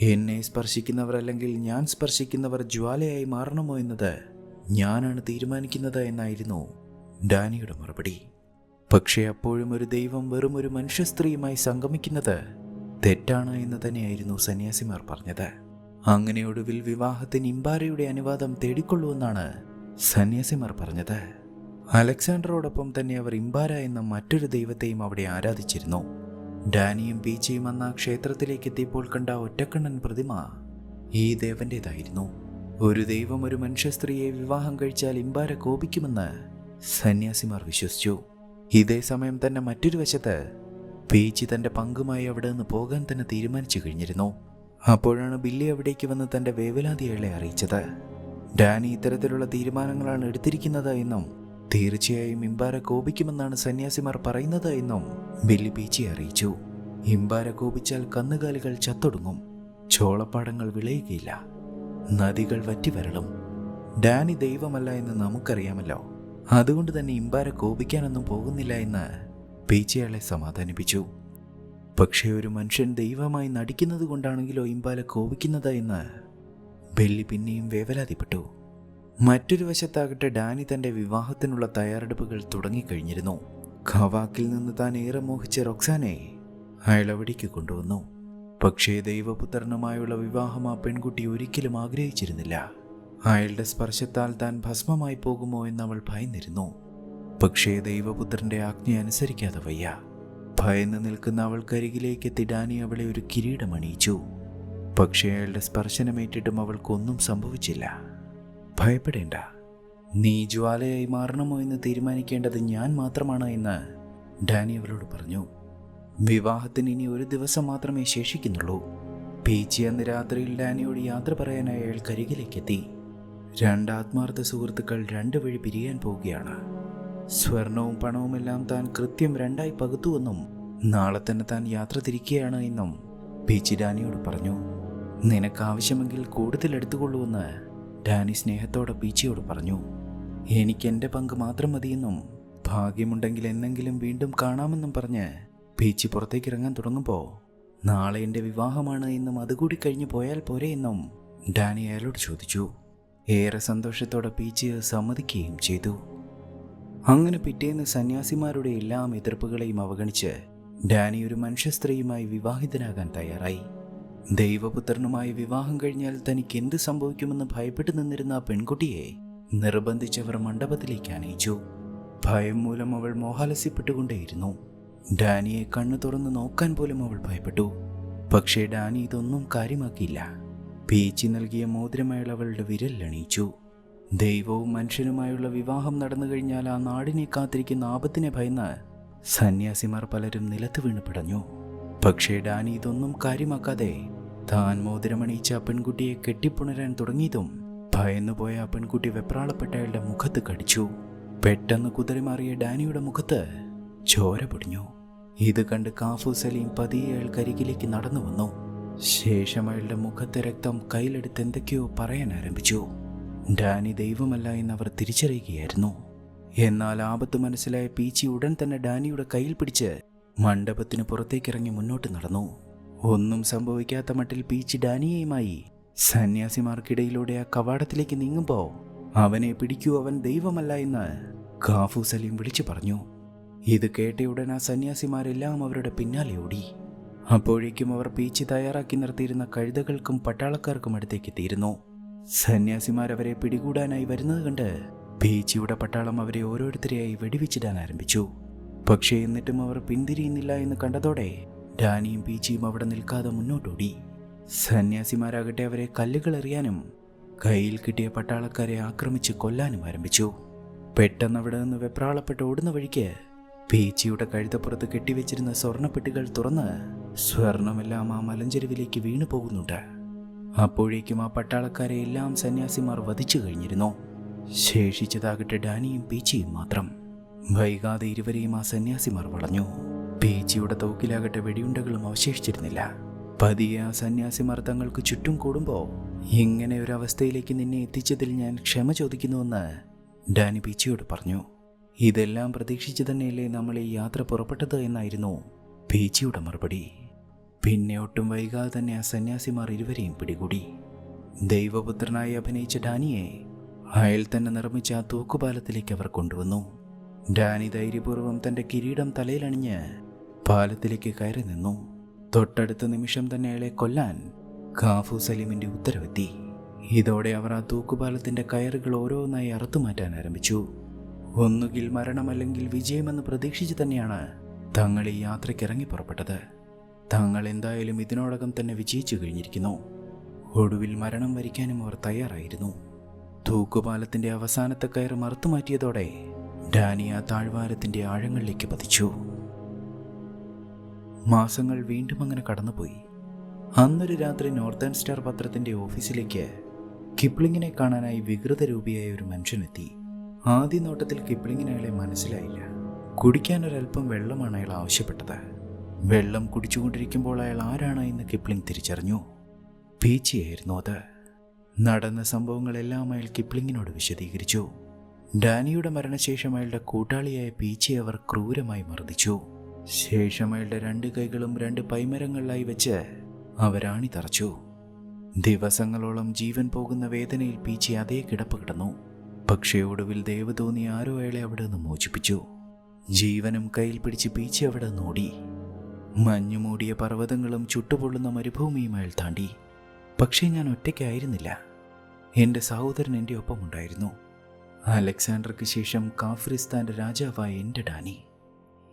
എന്നെ സ്പർശിക്കുന്നവർ അല്ലെങ്കിൽ ഞാൻ സ്പർശിക്കുന്നവർ ജ്വാലയായി മാറണമോ എന്നത് ഞാനാണ് തീരുമാനിക്കുന്നത് എന്നായിരുന്നു ഡാനിയുടെ മറുപടി. പക്ഷേ അപ്പോഴും ഒരു ദൈവം വെറും ഒരു മനുഷ്യ സ്ത്രീയുമായി സംഗമിക്കുന്നത് തെറ്റാണ് എന്ന് തന്നെയായിരുന്നു സന്യാസിമാർ പറഞ്ഞത്. അങ്ങനെ ഒടുവിൽ വിവാഹത്തിന് ഇംബാരയുടെ അനുവാദം തേടിക്കൊള്ളുവെന്നാണ് സന്യാസിമാർ പറഞ്ഞത്. അലക്സാണ്ടറോടൊപ്പം തന്നെ അവർ ഇംബാര എന്ന മറ്റൊരു ദൈവത്തെയും അവിടെ ആരാധിച്ചിരുന്നു. ഡാനിയും പേച്ചിയും അന്ന് ആ ക്ഷേത്രത്തിലേക്ക് എത്തിയപ്പോൾ കണ്ട ഒറ്റക്കണ്ണൻ പ്രതിമ ഈ ദേവന്റേതായിരുന്നു. ഒരു ദൈവം ഒരു മനുഷ്യ സ്ത്രീയെ വിവാഹം കഴിച്ചാൽ ഇംബാര കോപിക്കുമെന്ന് സന്യാസിമാർ വിശ്വസിച്ചു. ഇതേ സമയം തന്നെ മറ്റൊരു വശത്ത് പേച്ചി തൻ്റെ പങ്കുമായി അവിടെ നിന്ന് പോകാൻ തന്നെ തീരുമാനിച്ചു കഴിഞ്ഞിരുന്നു. അപ്പോഴാണ് ബില്ലി അവിടേക്ക് വന്ന് തൻ്റെ വേവലാതി അയാളെ അറിയിച്ചത്. ഡാനി ഇത്തരത്തിലുള്ള തീരുമാനങ്ങളാണ് എടുത്തിരിക്കുന്നത് എന്നും തീർച്ചയായും ഇംബാര കോപിക്കുമെന്നാണ് സന്യാസിമാർ പറയുന്നത് എന്നും ബില്ലി പേച്ചിയെ അറിയിച്ചു. ഇംബാര കോപിച്ചാൽ കന്നുകാലികൾ ചത്തൊടുങ്ങും, ചോളപ്പാടങ്ങൾ വിളയുകയില്ല, നദികൾ വറ്റിവരളും. ഡാനി ദൈവമല്ല എന്ന് നമുക്കറിയാമല്ലോ, അതുകൊണ്ട് തന്നെ ഇംബാര കോപിക്കാനൊന്നും പോകുന്നില്ല എന്ന് പേച്ചി അയാളെ സമാധാനിപ്പിച്ചു. പക്ഷേ ഒരു മനുഷ്യൻ ദൈവമായി നടിക്കുന്നത് കൊണ്ടാണെങ്കിലോ ഇംബാര കോപിക്കുന്നത് എന്ന് ബെല്ലി പിന്നെയും വേവലാതിപ്പെട്ടു. മറ്റൊരു വശത്താകട്ടെ ഡാനി തൻ്റെ വിവാഹത്തിനുള്ള തയ്യാറെടുപ്പുകൾ തുടങ്ങിക്കഴിഞ്ഞിരുന്നു. ഖവാക്കിൽ നിന്ന് താൻ ഏറെ മോഹിച്ച റൊക്സാനെ അയാൾ അവിടേക്ക് കൊണ്ടുവന്നു. പക്ഷേ ദൈവപുത്രനുമായുള്ള വിവാഹം ആ പെൺകുട്ടി ഒരിക്കലും ആഗ്രഹിച്ചിരുന്നില്ല. അയാളുടെ സ്പർശത്താൽ താൻ ഭസ്മമായി പോകുമോ എന്നവൾ ഭയന്നിരുന്നു. പക്ഷേ ദൈവപുത്രന്റെ ആജ്ഞ അനുസരിക്കാതെ വയ്യ. ഭയന്ന് നിൽക്കുന്ന അവൾക്കരികിലേക്ക് എത്തി ഡാനി അവളെ ഒരു കിരീടം അണിയിച്ചു. പക്ഷേ അയാളുടെ സ്പർശനമേറ്റിട്ടും അവൾക്കൊന്നും സംഭവിച്ചില്ല. ഭയപ്പെടേണ്ട, നീ ജ്വാലയായി മാറണമോ എന്ന് തീരുമാനിക്കേണ്ടത് ഞാൻ മാത്രമാണ് എന്ന് ഡാനി അവളോട് പറഞ്ഞു. വിവാഹത്തിന് ഇനി ഒരു ദിവസം മാത്രമേ ശേഷിക്കുന്നുള്ളൂ. പീച്ചി അന്ന് രാത്രിയിൽ ഡാനിയോട് യാത്ര പറയാനായി അയാൾ കരികിലേക്കെത്തി. രണ്ട് ആത്മാർത്ഥ സുഹൃത്തുക്കൾ രണ്ടു വഴി പിരിയാൻ പോവുകയാണ്. സ്വർണവും പണവുമെല്ലാം താൻ കൃത്യം രണ്ടായി പകുത്തുവെന്നും നാളെ തന്നെ താൻ യാത്ര തിരിക്കുകയാണ് എന്നും പീച്ചി ഡാനിയോട് പറഞ്ഞു. നിനക്കാവശ്യമെങ്കിൽ കൂടുതൽ എടുത്തുകൊള്ളുവെന്ന് ഡാനി സ്നേഹത്തോടെ പീച്ചിയോട് പറഞ്ഞു. എനിക്കെൻ്റെ പങ്ക് മാത്രം മതിയെന്നും ഭാഗ്യമുണ്ടെങ്കിൽ എന്നെങ്കിലും വീണ്ടും കാണാമെന്നും പറഞ്ഞ് പീച്ചി പുറത്തേക്കിറങ്ങാൻ തുടങ്ങുമ്പോൾ നാളെ എൻ്റെ വിവാഹമാണ് എന്നും അതുകൂടി കഴിഞ്ഞു പോയാൽ പോരെ എന്നും ഡാനി അയാളോട് ചോദിച്ചു. ഏറെ സന്തോഷത്തോടെ പീച്ചി സമ്മതിക്കുകയും ചെയ്തു. അങ്ങനെ പിറ്റേന്ന് സന്യാസിമാരുടെ എല്ലാ എതിർപ്പുകളെയും അവഗണിച്ച് ഡാനി ഒരു മനുഷ്യ സ്ത്രീയുമായി വിവാഹിതനാകാൻ തയ്യാറായി. ദൈവപുത്രനുമായി വിവാഹം കഴിഞ്ഞാൽ തനിക്ക് എന്ത് സംഭവിക്കുമെന്ന് ഭയപ്പെട്ടു നിന്നിരുന്ന ആ പെൺകുട്ടിയെ നിർബന്ധിച്ചവർ മണ്ഡപത്തിലേക്ക് അനയിച്ചു. ഭയം മൂലം അവൾ മോഹാലസ്യപ്പെട്ടുകൊണ്ടേയിരുന്നു. ഡാനിയെ കണ്ണു തുറന്ന് നോക്കാൻ പോലും അവൾ ഭയപ്പെട്ടു. പക്ഷേ ഡാനി ഇതൊന്നും കാര്യമാക്കിയില്ല. പീച്ചി നൽകിയ മോതിരമേൾ അവളുടെ വിരലിലണിയിച്ചു. ദൈവവും മനുഷ്യനുമായുള്ള വിവാഹം നടന്നു കഴിഞ്ഞാൽ ആ നാടിനെ കാത്തിരിക്കുന്ന ആപത്തിനെ ഭയന്ന് സന്യാസിമാർ പലരും നിലത്ത് വീണ് പിടഞ്ഞു. പക്ഷേ ഡാനി ഇതൊന്നും കാര്യമാക്കാതെ താൻ മോതിരമണിയിച്ച ആ പെൺകുട്ടിയെ കെട്ടിപ്പുണരാൻ തുടങ്ങിയതും ഭയന്നുപോയ ആ പെൺകുട്ടി വെപ്രാളപ്പെട്ട അയാളുടെ മുഖത്ത് കടിച്ചു. പെട്ടെന്ന് കുതിരമാറിയ ഡാനിയുടെ മുഖത്ത് ചോര പൊടിഞ്ഞു. ഇത് കണ്ട് കാഫു സലീം പതിയെ അയാൾക്കരികിലേക്ക് നടന്നു വന്നു. ശേഷം അയാളുടെ മുഖത്തെ രക്തം കയ്യിലെടുത്ത് എന്തൊക്കെയോ പറയാൻ ആരംഭിച്ചു. ഡാനി ദൈവമല്ല എന്നവർ തിരിച്ചറിയുകയായിരുന്നു. എന്നാൽ ആപത്ത് മനസ്സിലായ പീച്ചി ഉടൻ തന്നെ ഡാനിയുടെ കയ്യിൽ പിടിച്ച് മണ്ഡപത്തിന് പുറത്തേക്കിറങ്ങി മുന്നോട്ട് നടന്നു. ഒന്നും സംഭവിക്കാത്ത മട്ടിൽ പീച്ചി ഡാനിയുമായി സന്യാസിമാർക്കിടയിലൂടെ ആ കവാടത്തിലേക്ക് നീങ്ങുമ്പോൾ അവനെ പിടിക്കൂ, അവൻ ദൈവമല്ല എന്ന് കാഫു സലീം വിളിച്ചു പറഞ്ഞു. ഇത് കേട്ടയുടൻ ആ സന്യാസിമാരെല്ലാം അവരുടെ പിന്നാലെ ഓടി. അപ്പോഴേക്കും അവർ പീച്ചി തയ്യാറാക്കി നിർത്തിയിരുന്ന കഴുതകൾക്കും പട്ടാളക്കാർക്കും അടുത്തേക്ക് എത്തിയിരുന്നു. സന്യാസിമാരവരെ പിടികൂടാനായി വരുന്നത് കണ്ട് പീച്ചിയുടെ പട്ടാളം അവരെ ഓരോരുത്തരെയായി വെടിവെച്ചിടാൻ ആരംഭിച്ചു. പക്ഷേ എന്നിട്ടും അവർ പിന്തിരിയുന്നില്ല എന്ന് കണ്ടതോടെ ഡാനിയും പീച്ചിയും അവിടെ നിൽക്കാതെ മുന്നോട്ടോടി. സന്യാസിമാരാകട്ടെ അവരെ കല്ലുകൾ എറിയാനും കയ്യിൽ കിട്ടിയ പട്ടാളക്കാരെ ആക്രമിച്ച് കൊല്ലാനും ആരംഭിച്ചു. പെട്ടെന്ന് അവിടെ നിന്ന് വെപ്രാളപ്പെട്ട് ഓടുന്ന വഴിക്ക് പീച്ചിയുടെ കഴുതപ്പുറത്ത് കെട്ടിവെച്ചിരുന്ന സ്വർണ്ണപ്പെട്ടികൾ തുറന്ന് സ്വർണമെല്ലാം ആ മലഞ്ചെരുവിലേക്ക് വീണു പോകുന്നുണ്ട്. അപ്പോഴേക്കും ആ പട്ടാളക്കാരെ എല്ലാം സന്യാസിമാർ വധിച്ചു കഴിഞ്ഞിരുന്നു. ശേഷിച്ചതാകട്ടെ ഡാനിയും പീച്ചിയും മാത്രം. വൈകാതെ ഇരുവരെയും ആ സന്യാസിമാർ വളഞ്ഞു. പീച്ചിയുടെ തോക്കിലാകട്ടെ വെടിയുണ്ടകളും അവശേഷിച്ചിരുന്നില്ല. പതിയെ ആ സന്യാസിമാർ തങ്ങൾക്ക് ചുറ്റും കൂടുമ്പോൾ ഇങ്ങനെ ഒരു അവസ്ഥയിലേക്ക് നിന്നെ എത്തിച്ചതിൽ ഞാൻ ക്ഷമ ചോദിക്കുന്നുവെന്ന് ഡാനി പീച്ചിയോട് പറഞ്ഞു. ഇതെല്ലാം പ്രതീക്ഷിച്ചു തന്നെയല്ലേ നമ്മൾ ഈ യാത്ര പുറപ്പെട്ടത് എന്നായിരുന്നു പീച്ചിയുടെ മറുപടി. പിന്നെ ഒട്ടും വൈകാതെ തന്നെ ആ സന്യാസിമാർ ഇരുവരെയും പിടികൂടി. ദൈവപുത്രനായി അഭിനയിച്ച ഡാനിയെ അയാൾ തന്നെ നിർമ്മിച്ച ആ തൂക്കുപാലത്തിലേക്ക് അവർ കൊണ്ടുവന്നു. ഡാനി ധൈര്യപൂർവ്വം തൻ്റെ കിരീടം തലയിലണിഞ്ഞ് പാലത്തിലേക്ക് കയറി നിന്നു. തൊട്ടടുത്ത നിമിഷം തന്നെ അയാളെ കൊല്ലാൻ കാഫു സലീമിൻ്റെ ഉത്തരവെത്തി. ഇതോടെ അവർ ആ തൂക്കുപാലത്തിൻ്റെ കയറുകൾ ഓരോന്നായി അറുത്തുമാറ്റാൻ ആരംഭിച്ചു. ഒന്നുകിൽ മരണമല്ലെങ്കിൽ വിജയമെന്ന് പ്രതീക്ഷിച്ച് തന്നെയാണ് തങ്ങൾ ഈ യാത്രയ്ക്ക് ഇറങ്ങി പുറപ്പെട്ടത്. തങ്ങൾ എന്തായാലും ഇതിനോടകം തന്നെ വിജയിച്ചു കഴിഞ്ഞിരിക്കുന്നു. ഒടുവിൽ മരണം വരിക്കാനും അവർ തയ്യാറായിരുന്നു. തൂക്കുപാലത്തിൻ്റെ അവസാനത്തെ കയറ് മറുത്തുമാറ്റിയതോടെ ഡാനി ആ താഴ്വാരത്തിൻ്റെ ആഴങ്ങളിലേക്ക് പതിച്ചു. മാസങ്ങൾ വീണ്ടും അങ്ങനെ കടന്നുപോയി. അന്നൊരു രാത്രി നോർത്തേൺ സ്റ്റാർ പത്രത്തിൻ്റെ ഓഫീസിലേക്ക് കിപ്ലിങ്ങിനെ കാണാനായി വികൃതരൂപിയായ ഒരു മനുഷ്യനെത്തി. ആദ്യ നോട്ടത്തിൽ കിപ്ലിങ്ങിന് അയാളെ മനസ്സിലായില്ല. കുടിക്കാനൊരൽപ്പം വെള്ളമാണ് അയാൾ ആവശ്യപ്പെട്ടത്. വെള്ളം കുടിച്ചുകൊണ്ടിരിക്കുമ്പോൾ അയാൾ ആരാണ് എന്ന് കിപ്ലിങ് തിരിച്ചറിഞ്ഞു. പീച്ചിയായിരുന്നു അത്. നടന്ന സംഭവങ്ങളെല്ലാം അയാൾ കിപ്ലിങ്ങിനോട് വിശദീകരിച്ചു. ഡാനിയുടെ മരണശേഷം അയാളുടെ കൂട്ടാളിയായ പീച്ചിയെ അവർ ക്രൂരമായി മർദ്ദിച്ചു. ശേഷം അയാളുടെ 2 കൈകളും 2 പൈമരങ്ങളിലായി വെച്ച് അവരാണി തറച്ചു. ദിവസങ്ങളോളം ജീവൻ പോകുന്ന വേദനയിൽ പീച്ചി അതേ കിടപ്പ് കിടന്നു. പക്ഷേ ഒടുവിൽ ദയവ് തോന്നി ആരോ അയാളെ അവിടെ നിന്ന് മോചിപ്പിച്ചു. ജീവനും കയ്യിൽ പിടിച്ച് പീച്ചി അവിടെ നോടി. മഞ്ഞുമൂടിയ പർവ്വതങ്ങളും ചുട്ടുപൊള്ളുന്ന മരുഭൂമിയും അയാൾ താണ്ടി. പക്ഷേ ഞാൻ ഒറ്റയ്ക്കായിരുന്നില്ല. എൻ്റെ സഹോദരൻ എൻ്റെ ഒപ്പമുണ്ടായിരുന്നു. അലക്സാണ്ടർക്ക് ശേഷം കാഫ്രിസ്ഥാൻ്റെ രാജാവായ എൻ്റെ ഡാനി.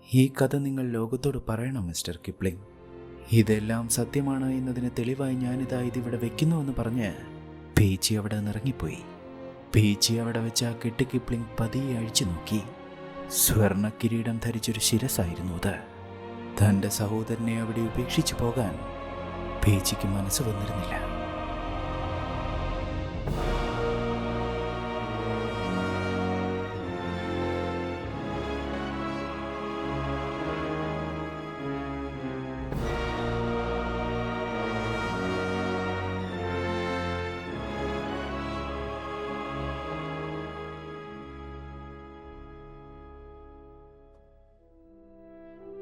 ഈ കഥ നിങ്ങൾ ലോകത്തോട് പറയണം മിസ്റ്റർ കിപ്ലിംഗ്. ഇതെല്ലാം സത്യമാണ് എന്നതിന് തെളിവായി ഞാനിതാ ഇതിവിടെ വെക്കുന്നുവെന്ന് പറഞ്ഞ് പീച്ചി അവിടെ നിറങ്ങിപ്പോയി. പീച്ചി അവിടെ വെച്ച ആ കെട്ട് കിപ്ലിംഗ് പതിയെ അഴിച്ചു നോക്കി. സ്വർണ്ണ കിരീടം ധരിച്ചൊരു ശിരസായിരുന്നു അത്. തൻ്റെ സഹോദരനെ അവിടെ ഉപേക്ഷിച്ചു പോകാൻ പീച്ചിക്ക് മനസ്സ് വന്നിരുന്നില്ല.